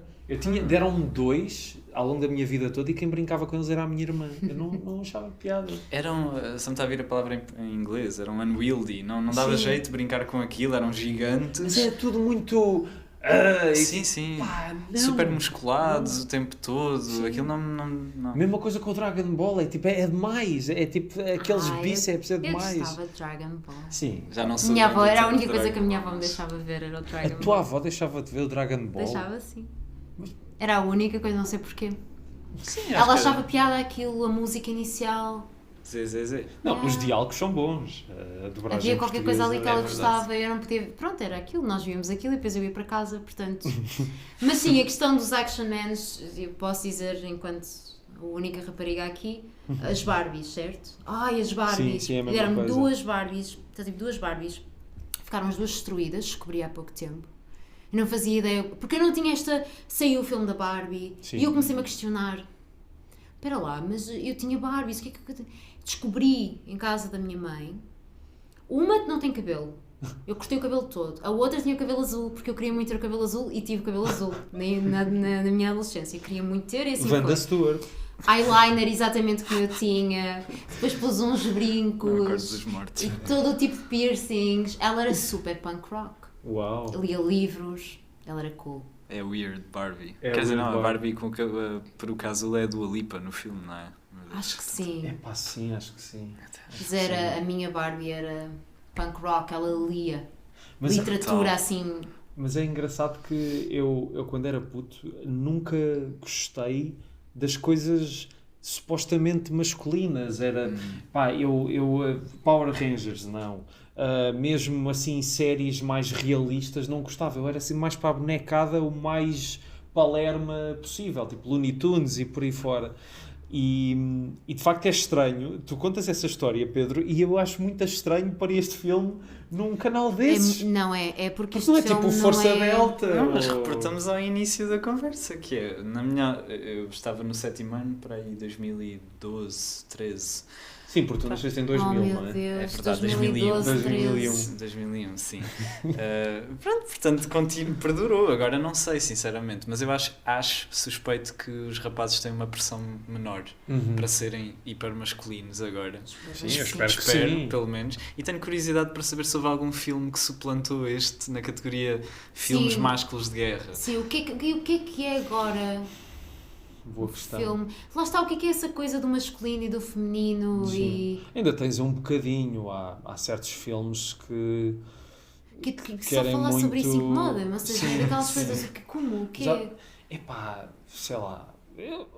Deram-me 2 ao longo da minha vida toda e quem brincava com eles era a minha irmã. Eu não achava piada. Eram, se me está a vir a palavra em inglês, eram unwieldy, não dava Sim. jeito de brincar com aquilo, eram gigantes. Mas é tudo muito... Sim. Pá, não. Super musculados o tempo todo. Aquilo não. Mesma coisa com o Dragon Ball, é demais. É tipo, aqueles bíceps é demais. Eu gostava de Dragon Ball. Sim. Já não sou Minha avó grande era a tipo de única coisa que a minha Dragon avó me Balls. deixava ver, era o A Dragon tua Ball. avó deixava de ver o Dragon Ball? Deixava sim. Era a única coisa, não sei porquê. Sim, Ela acho que achava piada aquilo, a música inicial. ZZZ. Não, os diálogos são bons. A dobragem Havia qualquer coisa ali que ela verdade. gostava e eu não podia. Pronto, era aquilo, nós víamos aquilo e depois eu ia para casa, portanto. Mas sim, a questão dos Action Mans, eu posso dizer, enquanto a única rapariga aqui, as Barbies, certo? Ai, as Barbies! Sim, é a mesma Deram-me coisa. 2 Barbies, tive 2 Barbies, ficaram as 2 destruídas, descobri há pouco tempo. Eu não fazia ideia, porque eu não tinha esta. Saiu o filme da Barbie Sim. e eu comecei-me a questionar. Espera lá, mas eu tinha Barbies, o que é que eu tenho? Descobri em casa da minha mãe, uma não tem cabelo, eu cortei o cabelo todo, a outra tinha o cabelo azul, porque eu queria muito ter o cabelo azul e tive o cabelo azul na minha adolescência, queria muito ter e assim Wanda foi. Stewart. Eyeliner exatamente como eu tinha, depois pus uns Não acordo brincos dos mortos. e todo o tipo de piercings, ela era super punk rock, Uau. lia livros, ela era cool. É weird Barbie. É Quer dizer, weird não, a Barbie. Barbie com por o casulo é a Dua Lipa no filme, não é? Acho que sim. É pá, sim, acho que sim. Mas era, a minha Barbie era punk rock, ela lia Mas, literatura Tal. assim. mas é engraçado que eu quando era puto, nunca gostei das coisas supostamente masculinas. Era, pá, Power Rangers, não. Mesmo assim, séries mais realistas, não gostava. Eu era assim mais para a bonecada, o mais palerma possível, tipo Looney Tunes e por aí fora. E de facto é estranho, tu contas essa história, Pedro, e eu acho muito estranho para este filme num canal desses. É porque Porque este não é filme tipo Força não é... Delta. Não, mas ou- reportamos ao início da conversa, que é, eu estava no 7º ano, para aí 2012, 13. Sim, porque tu nasceste em 2000, Oh meu não é? Deus, É verdade, 2012, 2001. 13. 2001, sim. Pronto, portanto, perdurou. Agora não sei, sinceramente, mas eu acho suspeito que os rapazes têm uma pressão menor para serem hiper masculinos agora. Sim, eu espero que sim. Pelo menos. E tenho curiosidade para saber se houve algum filme que suplantou este na categoria filmes Sim. másculos de guerra. Sim, o que é que é agora Boa questão. filme? Lá está, o que é essa coisa do masculino e do feminino Sim. Ainda tens um bocadinho, há certos filmes que que só querem falar sobre isso muito- incomoda-me, ou seja, Sim, é daquelas sim. coisas que como, o que Já- é? epá, sei lá,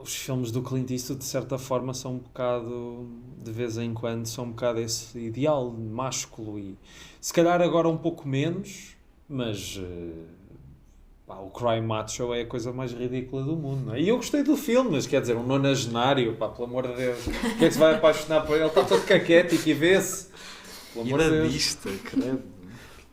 os filmes do Clint Eastwood de certa forma são um bocado, de vez em quando, são um bocado esse ideal másculo e se calhar agora um pouco menos, mas Pá, o Cry Macho é a coisa mais ridícula do mundo, não é? E eu gostei do filme, mas quer dizer, um nonagenário, pá, pelo amor de Deus, o que é que se vai apaixonar por ele? Está todo caquético e vê-se. Pelo amor de Deus. Iradista, credo.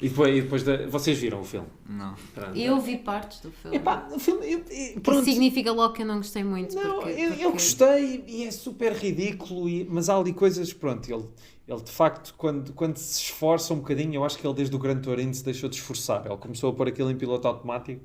E depois vocês viram o filme? Não. Pronto. Eu vi partes do filme. Epá, o filme Que pronto. significa logo que eu não gostei muito. Não, porque, eu gostei e é super ridículo, mas há ali coisas, pronto, ele de facto, quando se esforça um bocadinho, eu acho que ele desde o Gran Torino se deixou de esforçar. Ele começou a pôr aquilo em piloto automático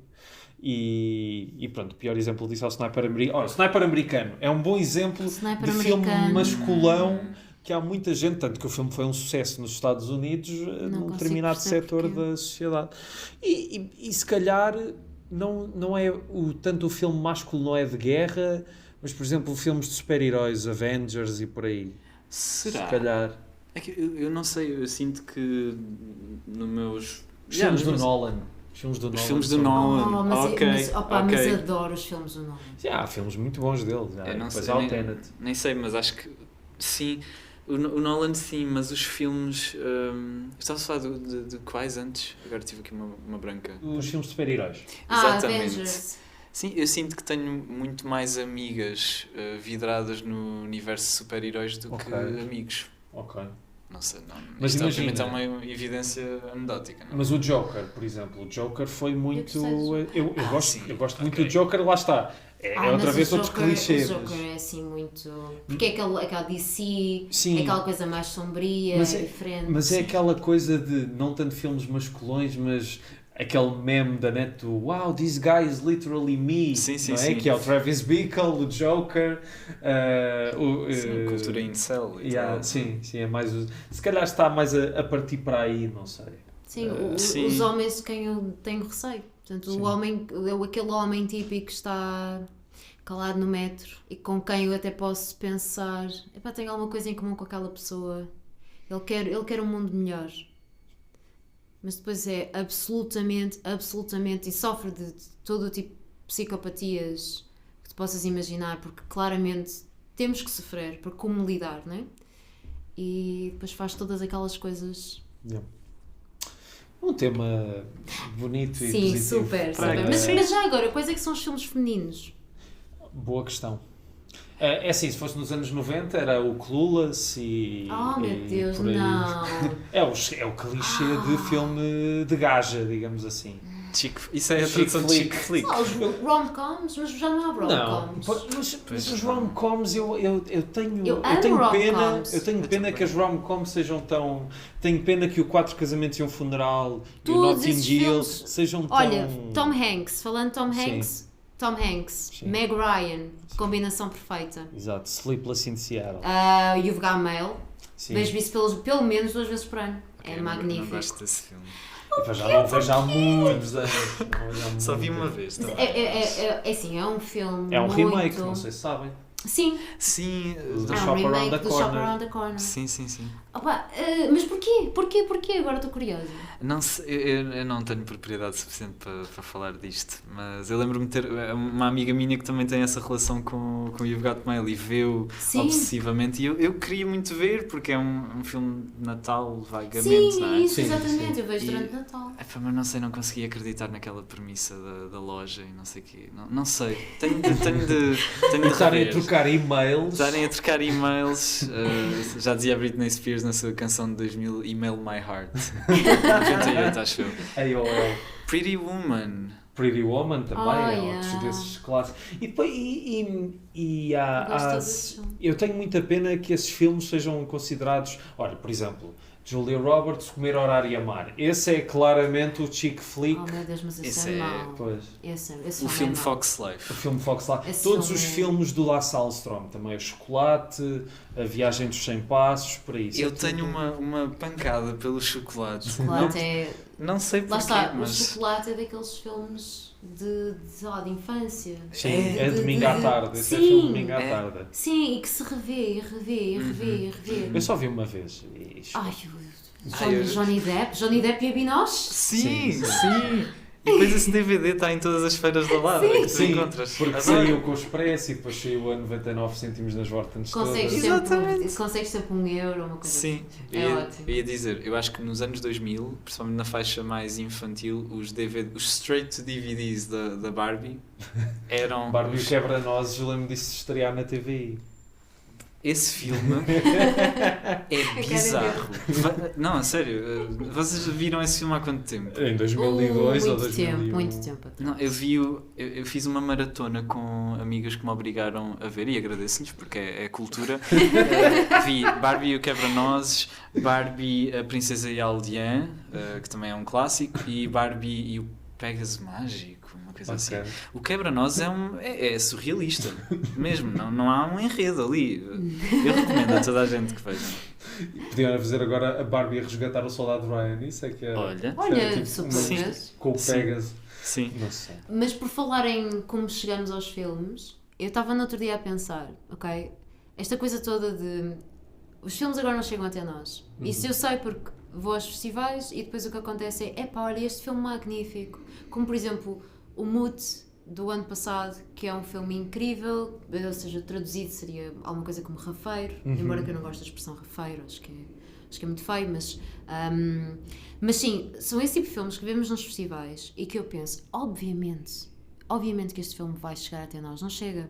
e pronto, o pior exemplo disso é o Sniper americano. Ora, o Sniper americano é um bom exemplo Sniper de filme americano. masculão, que há muita gente, tanto que o filme foi um sucesso nos Estados Unidos, num consigo determinado perceber setor porquê. da sociedade. E se calhar não é tanto o filme másculo não é de guerra, mas por exemplo filmes de super-heróis, Avengers e por aí. Será? Se calhar. É que eu não sei, eu sinto que nos meus... Os filmes do nos meus- Nolan. Os filmes do Os Nolan. filmes do são- Nolan. mas, mas, opa, ok. mas adoro os filmes do Nolan. Sim, há filmes muito bons dele. Já. Eu não Depois sei, há o nem- Tenet. Nem sei, mas acho que sim. O Nolan sim, mas os filmes... estava a falar de quais antes? Agora tive aqui uma branca. Os filmes de super-heróis. Exatamente. Avengers. Sim, eu sinto que tenho muito mais amigas vidradas no universo de super-heróis do Ok. que amigos. Ok. Não sei, não. Mas Isto imagina- obviamente é uma evidência anedótica, não? Mas o Joker, por exemplo, o Joker foi muito. gostei do Joker. Eu gosto muito ok. do Joker, lá está. É outra mas vez o outros Joker- clichês. O Joker é assim muito. Porque é aquela DC, Sim. é aquela coisa mais sombria, Mas é- diferente. Mas é aquela coisa de não tanto filmes masculões, mas aquele meme da net do Wow, this guy is literally me. Sim, sim, não é? sim. Que é o Travis Bickle, o Joker. Sim, cultura incel e Yeah, tal. sim, é mais. Se calhar está mais a partir para aí, não sei. Sim, Sim. os homens de quem eu tenho receio. Portanto, Sim. o homem, aquele homem típico que está calado no metro e com quem eu até posso pensar, epá, tenho alguma coisa em comum com aquela pessoa. Ele quer um mundo melhor. Mas depois é absolutamente, e sofre de todo o tipo de psicopatias que tu possas imaginar, porque claramente temos que sofrer, porque como lidar, não é? E depois faz todas aquelas coisas. Yeah. Um tema bonito e Sim, positivo. super. Para- Mas já agora, quais é que são os filmes femininos? Boa questão. É assim, se fosse nos anos 90 era o Clueless e. Oh meu e Deus, por aí. não! É o clichê de filme de gaja, digamos assim. Isso é a Chick tradução de flick. chick flick. Ah, os rom-coms, mas já não há Não, rom-coms. mas os rom-coms eu tenho, Eu eu amo tenho pena, rom-coms. eu tenho pena que as rom-coms sejam tão. Tenho pena que o 4 Casamentos e um Funeral e o Todos Notting esses Hill filmes- sejam tão. Olha, Tom Hanks, falando de Tom Sim. Hanks, Tom Hanks, Sim. Meg Ryan, combinação perfeita. Exato, Sleepless in Seattle. You've Got Mail, Sim. vejo isso pelo menos 2 vezes por ano. Ok, É não magnífico. gosto desse filme. Eu já não vejo há muitos anos. Não vejo há Só vi muitos uma anos. vez. Mas também. é assim, é um filme É um muito... remake, não sei se sabem. Sim, Sim, Do é Shop um Around remake the do Shop Corner. Around the Corner. sim. Opa, mas porquê? Porquê? Agora estou curiosa. Não sei, eu não tenho propriedade suficiente para falar disto, mas eu lembro-me de ter uma amiga minha que também tem essa relação com o You've Got Mail e vê-o Sim. obsessivamente. E eu queria muito ver, porque é um filme de Natal, vagamente, Sim, não é? isso, Sim, exatamente. sim. Eu vejo E- durante Natal. Epá, mas não sei, não consegui acreditar naquela premissa da loja e não sei o quê. Não sei, tenho de Estarem a rever. trocar e-mails. Estarem a trocar e-mails, já dizia a Britney Spears na sua canção de 2000, Email My Heart, 98 acho eu. AOL. Pretty Woman, Pretty Woman também, é yeah. outros desses clássicos. E depois, e há, Gosto há- desse filme. eu tenho muita pena que esses filmes sejam considerados, olha, por exemplo, Julia Roberts, Comer, Orar e Amar. Esse é claramente o chick flick. Oh meu Deus, mas esse Esse é é- mau. Pois. Esse o filme é mau. Fox O Life. filme Fox Life. Esse Todos filme os é- filmes do Lasse Armstrong. Também o Chocolate, A Viagem dos 100 Passos, por aí. Isso é Eu tudo- tenho uma pancada pelo chocolate. Chocolate é... Não sei Lá porquê, está, mas... o chocolate é daqueles filmes sei lá, de infância. Sim, é domingo à tarde. Esse é Sim. filme domingo à É. tarde. Sim, e que se revê, e revê, e revê, e revê. Eu só vi uma vez. E- Ai, Ai, eu- Johnny Depp e a Binoche? Sim, Sim, sim. E depois esse DVD está em todas as feiras da lado, que tu Sim, encontras. porque saiu com o Expresso e depois saiu a 99 cêntimos nas Vortens Consegues todas. sempre €1, uma coisa Sim, assim. É ótimo. eu ia dizer, eu acho que nos anos 2000, principalmente na faixa mais infantil, os straight to DVDs da Barbie eram... Barbie o Quebra-Nozes, eu lembro disso de estrear na TVI. Esse filme é bizarro. Não, a sério, vocês viram esse filme há quanto tempo? Em 2002 ou 2001. Muito tempo atrás. Não, eu fiz uma maratona com amigas que me obrigaram a ver e agradeço-lhes porque é cultura. Vi Barbie e o Quebra-Nozes, Barbie a Princesa e a Aldeã, que também é um clássico, e Barbie e o Pegasus Mágico, uma coisa assim. O Quebra-Nozes é surrealista, mesmo, não há um enredo ali. Eu recomendo a toda a gente que veja. Podiam fazer agora a Barbie a resgatar o soldado Ryan, isso é que é. Olha, Tipo, surpresas. com o Pegasus. Sim. Não sei. Mas por falar em como chegamos aos filmes, eu estava no outro dia a pensar, ok? Esta coisa toda de os filmes agora não chegam até nós. Isso eu sei porque vou aos festivais e depois o que acontece é epá, olha este filme magnífico. Como por exemplo o Mute do ano passado, que é um filme incrível, ou seja, traduzido seria alguma coisa como rafeiro, embora que eu não goste da expressão rafeiro, acho que é muito feio, mas sim, são esse tipo de filmes que vemos nos festivais e que eu penso, obviamente que este filme vai chegar até nós, não chega.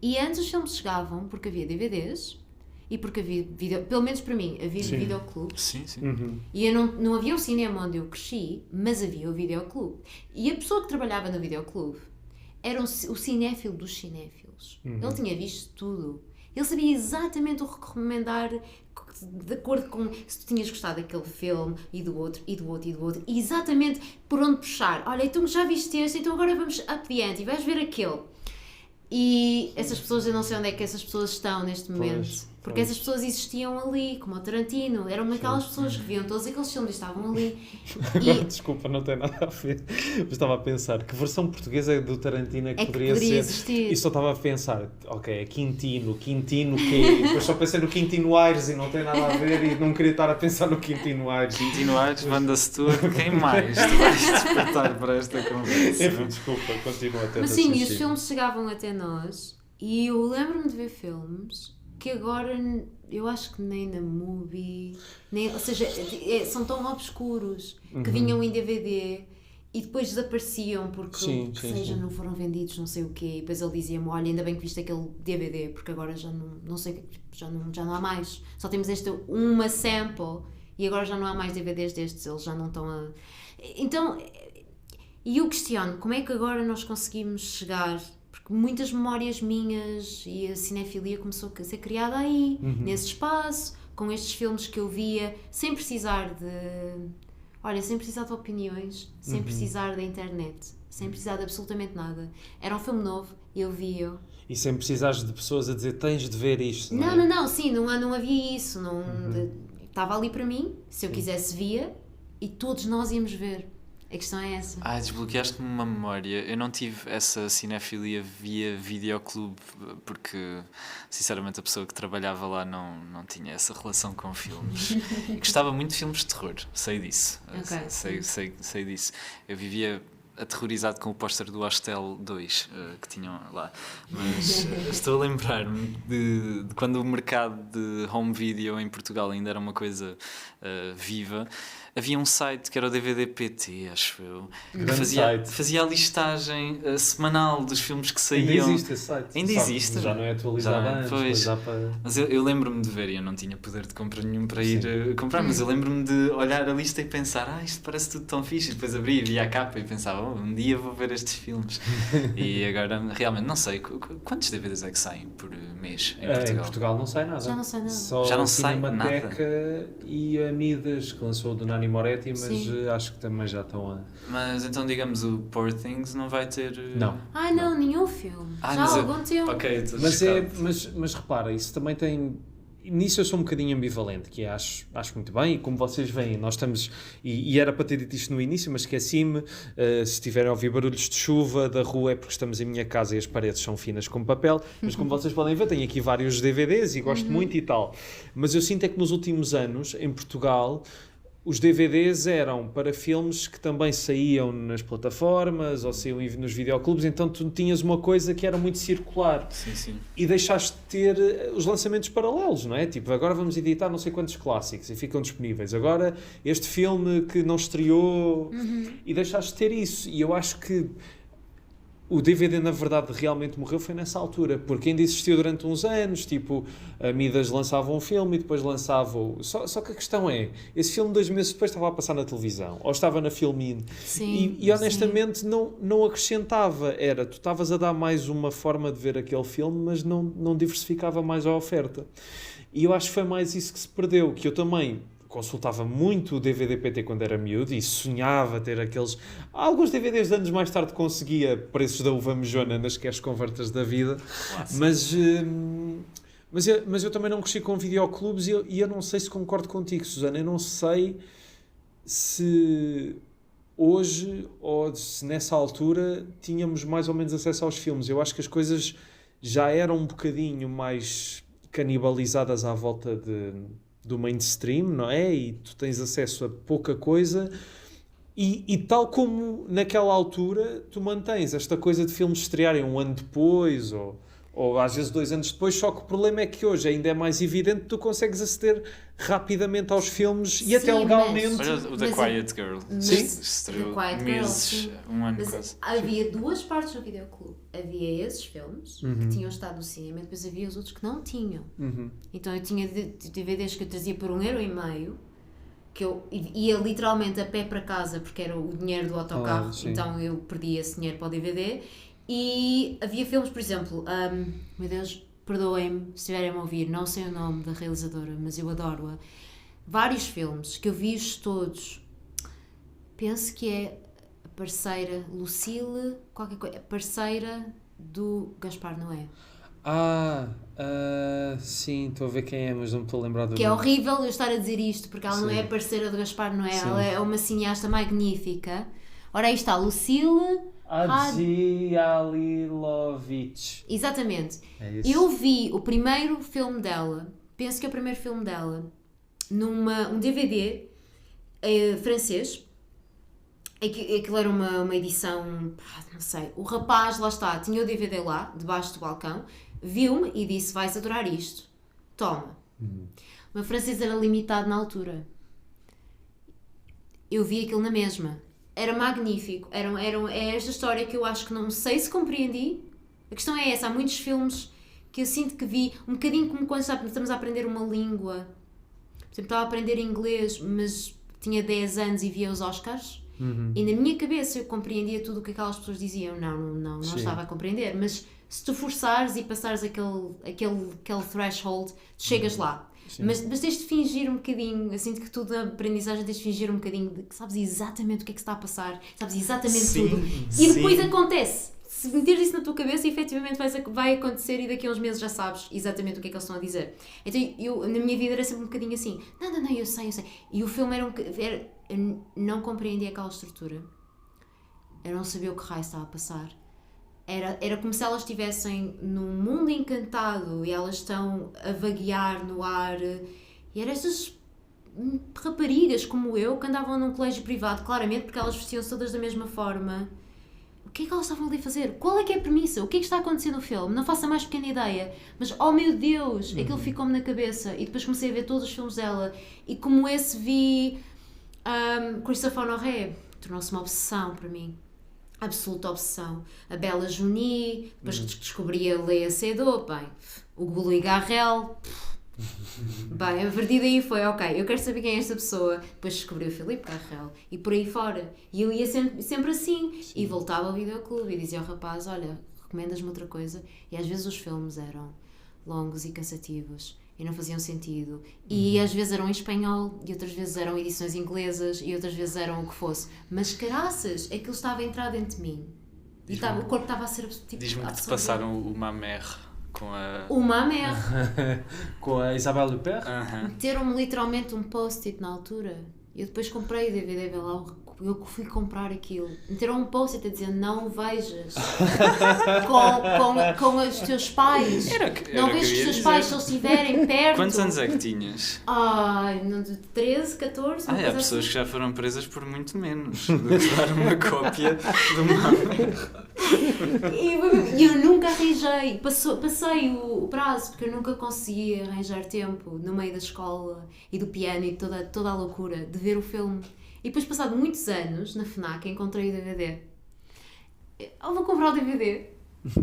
E antes os filmes chegavam porque havia DVDs e porque havia pelo menos para mim, havia videoclubes. Sim, sim. E eu não havia um cinema onde eu cresci, mas havia o videoclube. E a pessoa que trabalhava no videoclube era o cinéfilo dos cinéfilos. Ele tinha visto tudo. Ele sabia exatamente o que recomendar de acordo com se tu tinhas gostado daquele filme e do outro, e do outro, e do outro. E exatamente por onde puxar. Olha, então já viste este, então agora vamos up the ante e vais ver aquele. E essas pessoas, eu não sei onde é que essas pessoas estão neste momento. Porque essas pessoas existiam ali, como o Tarantino. Eram aquelas pessoas que viam todos aqueles filmes e estavam ali. Agora, desculpa, não tem nada a ver. Mas estava a pensar, que versão portuguesa do Tarantino é que poderia ser? Existir. E só estava a pensar, ok, é Quintino quê? E depois só pensei no Quintino Aires e não tem nada a ver e não queria estar a pensar no Quintino Aires. Quintino Aires, Wanda Stewart, quem mais? Tu vais despertar para esta conversa. Enfim, desculpa, continua a ter. Mas sim, e os filmes chegavam até nós e eu lembro-me de ver filmes que agora eu acho que nem na Movie, ou seja, são tão obscuros que vinham em DVD e depois desapareciam porque não foram vendidos, não sei o quê, e depois ele dizia-me, olha, ainda bem que viste aquele DVD, porque agora já não sei, já não há mais, só temos uma sample e agora já não há mais DVDs destes, eles já não estão a... Então, e eu questiono, como é que agora nós conseguimos chegar... Muitas memórias minhas e a cinefilia começou a ser criada aí, nesse espaço, com estes filmes que eu via, sem precisar de opiniões, sem precisar da internet, sem precisar de absolutamente nada. Era um filme novo, eu via. E sem precisares de pessoas a dizer, tens de ver isto, não é? Não havia isso, estava ali para mim, se eu quisesse via, e todos nós íamos ver. A questão é essa. Desbloqueaste-me uma memória. Eu não tive essa cinefilia via videoclube porque, sinceramente, a pessoa que trabalhava lá não tinha essa relação com filmes. E gostava muito de filmes de terror, sei disso. Okay. Sei disso. Eu vivia aterrorizado com o póster do Hostel 2 que tinham lá. Mas estou a lembrar-me de quando o mercado de home video em Portugal ainda era uma coisa viva. Havia um site que era o DVD PT, acho eu, que fazia a listagem semanal dos filmes que saíam. Ainda existe esse site. Ainda existe. Já não é atualizado antes. Mas eu lembro-me de ver, e eu não tinha poder de compra nenhum para ir comprar, mas eu lembro-me de olhar a lista e pensar, isto parece tudo tão fixe, e depois abria e via a capa e pensava, um dia vou ver estes filmes. E agora, realmente, não sei, quantos DVDs é que saem por mês em Portugal? Em Portugal não sai nada. Já não sai nada. Só já não a sai Cinemateca e a Midas, que lançou do Nani Moretti, mas acho que também já estão a... Mas então, digamos, o Poor Things não vai ter... Não. Não, nenhum filme. Já há algum tempo. Ok, mas repara, isso também tem... Nisso eu sou um bocadinho ambivalente, que acho muito bem, e como vocês veem, nós estamos, e era para ter dito isto no início, mas esqueci-me, se estiverem a ouvir barulhos de chuva da rua é porque estamos em minha casa e as paredes são finas como papel, mas como vocês podem ver, tenho aqui vários DVDs e gosto muito e tal, mas eu sinto é que nos últimos anos, em Portugal, os DVDs eram para filmes que também saíam nas plataformas ou saíam nos videoclubes, então tu tinhas uma coisa que era muito circular. Sim. E deixaste de ter os lançamentos paralelos, não é? Tipo, agora vamos editar não sei quantos clássicos e ficam disponíveis. Agora, este filme que não estreou... E deixaste de ter isso. E eu acho que o DVD, na verdade, realmente morreu foi nessa altura, porque ainda existiu durante uns anos, tipo, a Midas lançava um filme e depois lançava... Só que a questão é, esse filme 2 meses depois estava a passar na televisão, ou estava na Filmin, e honestamente não acrescentava, tu estavas a dar mais uma forma de ver aquele filme, mas não diversificava mais a oferta. E eu acho que foi mais isso que se perdeu, que eu também... consultava muito o DVD PT quando era miúdo e sonhava ter aqueles... Alguns DVDs de anos mais tarde conseguia preços da uva mejona nas cash converters da vida, mas eu também não cresci com videoclubes e eu não sei se concordo contigo, Susana. Eu não sei se hoje ou se nessa altura tínhamos mais ou menos acesso aos filmes. Eu acho que as coisas já eram um bocadinho mais canibalizadas à volta do mainstream, não é? E tu tens acesso a pouca coisa e tal como naquela altura tu mantens esta coisa de filmes estrearem um ano depois ou às vezes 2 anos depois, só que o problema é que hoje ainda é mais evidente que tu consegues aceder rapidamente aos filmes e até legalmente... Olha o The Quiet Girl. Sim. Estreou The Quiet meses, Girl, um ano mas quase. havia 2 partes do videoclube. Havia esses filmes que tinham estado no cinema e depois havia os outros que não tinham. Então eu tinha DVDs que eu trazia por €1,50, que eu ia literalmente a pé para casa porque era o dinheiro do autocarro, então eu perdi esse dinheiro para o DVD. E havia filmes, por exemplo, meu Deus, perdoem-me se estiverem a ouvir, não sei o nome da realizadora, mas eu adoro-a. Vários filmes que eu vi-os todos, penso que é a parceira Lucille, qualquer coisa, a parceira do Gaspar Noé. Sim, estou a ver quem é, mas não me estou a lembrar do Que é nome. horrível eu estar a dizer isto, porque ela não é a parceira do Gaspar Noé, ela é uma cineasta magnífica. Ora, aí está, Lucille... Hadžialilović. Exatamente. É isso. Eu vi o primeiro filme dela, penso que é o primeiro filme dela, um DVD francês. Aquilo era uma edição, não sei. O rapaz, lá está, tinha o DVD lá, debaixo do balcão, viu-me e disse: vais adorar isto. Toma. O meu francês era limitado na altura. Eu vi aquilo na mesma. Era magnífico. É esta história que eu acho que não sei se compreendi. A questão é essa. Há muitos filmes que eu sinto que vi um bocadinho como quando estamos a aprender uma língua. Por exemplo, estava a aprender inglês, mas tinha 10 anos e via os Oscars. E na minha cabeça eu compreendia tudo o que aquelas pessoas diziam. Não estava a compreender. Mas se tu forçares e passares aquele threshold, tu chegas lá. Mas tens de fingir um bocadinho, eu sinto que tudo na aprendizagem tens de fingir um bocadinho de que sabes exatamente o que é que se está a passar, sabes exatamente tudo. E depois acontece. Se meteres isso na tua cabeça, efetivamente vai acontecer e daqui a uns meses já sabes exatamente o que é que eles estão a dizer. Então eu, na minha vida era sempre um bocadinho assim, não, eu sei. E o filme eu não compreendia aquela estrutura. Eu não sabia o que raio estava a passar. Era como se elas estivessem num mundo encantado e elas estão a vaguear no ar. E eram estas raparigas como eu que andavam num colégio privado, claramente porque elas vestiam-se todas da mesma forma. O que é que elas estavam ali a fazer? Qual é que é a premissa? O que é que está a acontecer no filme? Não faço a mais pequena ideia. Mas, oh meu Deus, aquilo ficou-me na cabeça. E depois comecei a ver todos os filmes dela. E como esse vi Christophe Honoré, tornou-se uma obsessão para mim. Absoluta obsessão. A Bella Jouni, depois descobri a Léa Seydoux, bem, o Louis Garrel, bem, a partir daí foi, ok, eu quero saber quem é esta pessoa. Depois descobri o Philippe Garrel e por aí fora. E eu ia sempre assim. E voltava ao videoclube e dizia ao rapaz: olha, recomendas-me outra coisa? E às vezes os filmes eram longos e cansativos e não faziam sentido. E às vezes eram em espanhol, e outras vezes eram edições inglesas, e outras vezes eram o que fosse. Mas caraças, aquilo estava a entrar dentro de mim. E o corpo estava a ser tipo... Diz-me que te passaram o Mamère com a... O Mamère. Com a Isabelle Huppert? Meteram-me literalmente um post-it na altura. Eu depois comprei o DVD, vê lá o eu fui comprar aquilo. Meteram um post-it a dizer não vejas com os teus pais. Não o que vejas eu os ia teus dizer. pais se eles estiverem perto. Quantos anos é que tinhas? Ai, de 13, 14. uma Há coisa pessoas assim. que já foram presas por muito menos do que dar uma cópia de uma... E eu nunca arranjei, passei o prazo, porque eu nunca consegui arranjar tempo no meio da escola e do piano e toda a loucura de ver o filme. E depois, passado muitos anos, na FNAC, encontrei o DVD. Eu vou comprar o DVD.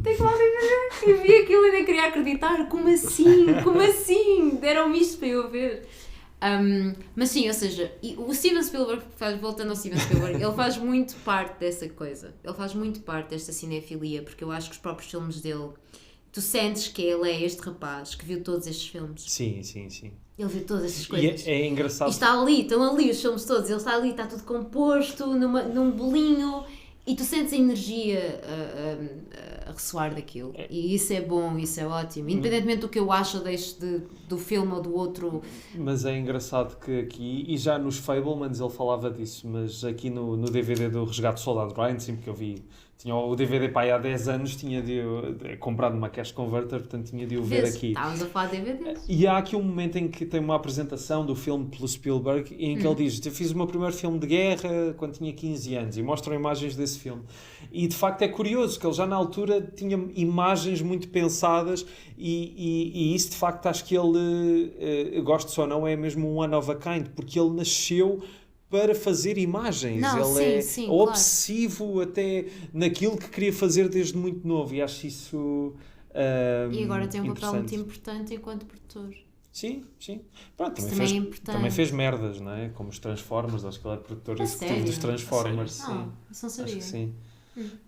Tenho lá o DVD. E vi aquilo e nem queria acreditar. Como assim? Como assim? Deram-me isto para eu ver. Mas sim, ou seja, o Steven Spielberg, voltando ao Steven Spielberg, ele faz muito parte dessa coisa, ele faz muito parte desta cinefilia, porque eu acho que os próprios filmes dele, tu sentes que ele é este rapaz que viu todos estes filmes. Sim, sim, sim. Ele viu todas estas E coisas. é engraçado. E está ali, estão ali os filmes todos, ele está ali, está tudo composto num bolinho e tu sentes a energia a ressoar daquilo. E isso é bom, isso é ótimo. Independentemente do que eu acho ou deixo do filme ou do outro. Mas é engraçado que aqui, e já nos Fablemans ele falava disso, mas aqui no DVD do Resgate do Soldado Ryan, sempre que eu vi, tinha o DVD para aí há 10 anos, tinha de comprado numa cash converter, portanto tinha de o ver aqui. Estávamos a falar de DVDs. E há aqui um momento em que tem uma apresentação do filme pelo Spielberg em que ele diz: eu fiz o meu primeiro filme de guerra quando tinha 15 anos, e mostram imagens desse filme. E de facto é curioso que ele já na altura tinha imagens muito pensadas e isso de facto acho que ele, goste ou não, é mesmo um one of a kind, porque ele nasceu para fazer imagens. Não, Ele sim, é claro. obsessivo até naquilo que queria fazer desde muito novo, e acho isso E agora tem um papel muito interessante. importante enquanto produtor. Sim, sim. Pronto, Isso também, também fez, é importante. também fez merdas, não é? Como os Transformers, acho que ele é produtor A executivo sério? dos Transformers. A Sim, Não, isso não acho sabia. que sim.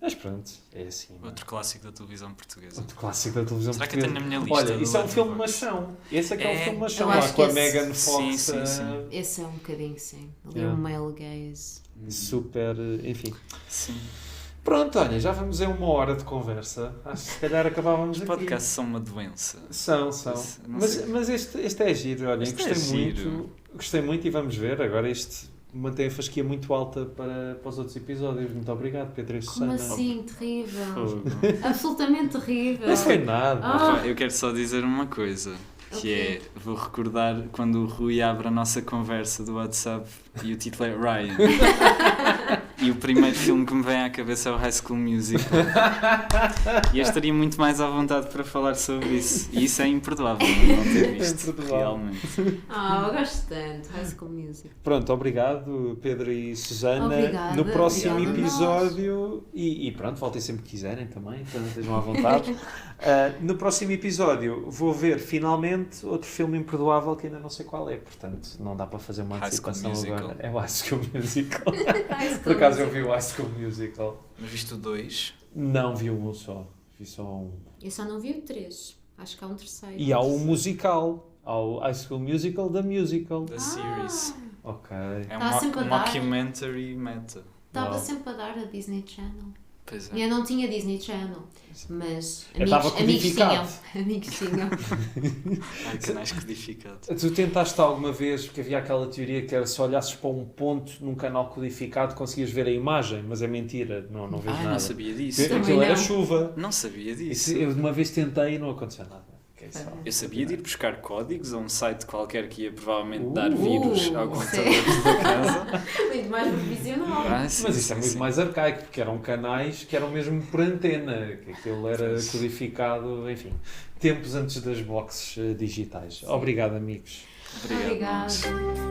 Mas pronto, é assim. não é? Outro clássico da televisão portuguesa. Outro clássico da televisão Será que eu portuguesa. tenho na minha lista Olha, do isso é um filme Letterboxd? machão. Esse é que é um É, filme machão. eu Lá acho com a que esse- Megan Fox. sim, sim. Esse é um bocadinho, sim. Ali Yeah. um male gaze. Super, enfim. Sim. Pronto, olha, já vamos a 1 hora de conversa. Acho que se calhar acabávamos Os aqui. podcasts são uma doença. São. Não sei. Mas este é giro, olha, Este gostei é muito. giro. Gostei muito e vamos ver. Agora este mantém a fasquia muito alta para os outros episódios. Muito obrigado, Pedro e Como Susana. assim? Terrível. Fogo. Absolutamente terrível. Não foi nada. Ah. Eu quero só dizer uma coisa, que é, vou recordar quando o Rui abre a nossa conversa do WhatsApp e o título é Ryan. E o primeiro filme que me vem à cabeça é o High School Musical. E eu estaria muito mais à vontade para falar sobre isso. E isso é imperdoável, não ter visto, imperdoável. realmente. Eu gosto tanto. High School Music. Pronto, obrigado Pedro e Susana. Obrigada, No próximo obrigada a nós. episódio, e pronto, voltem sempre que quiserem também, então estejam à vontade. No próximo episódio vou ver finalmente outro filme imperdoável que ainda não sei qual é, portanto não dá para fazer uma High School antecipação Musical. agora. É o High School Musical. High School Por acaso eu Music. vi o High School Musical. Mas viste o 2? Não vi um só, vi só um. Eu só não vi o 3. Acho que há um terceiro. E há o musical, há o High School Musical da Musical. Da series. Ok. É Tá sempre a um dar. mockumentary meta. Estava Uau. sempre a dar a Disney Channel. Pois E é. eu não tinha Disney Channel, mas Estava amigos tinham. codificado. Amigos tinham. Ai, canais codificados. Tu tentaste alguma vez, porque havia aquela teoria que era se olhasses para um ponto num canal codificado conseguias ver a imagem, mas é mentira, não vês Ah, nada. não sabia disso. Também Aquilo era não. chuva. Não sabia disso. Isso, eu de uma vez tentei e não aconteceu nada. Ok, só. Eu sabia de ir buscar códigos a um site qualquer que ia provavelmente dar vírus ao sim. computador da casa. Muito mais profissional. Sim, Mas isso é sim, muito sim. mais arcaico, porque eram canais que eram mesmo por antena, que aquilo era codificado, enfim, tempos antes das boxes digitais. Obrigado, amigos. Obrigado. Obrigada.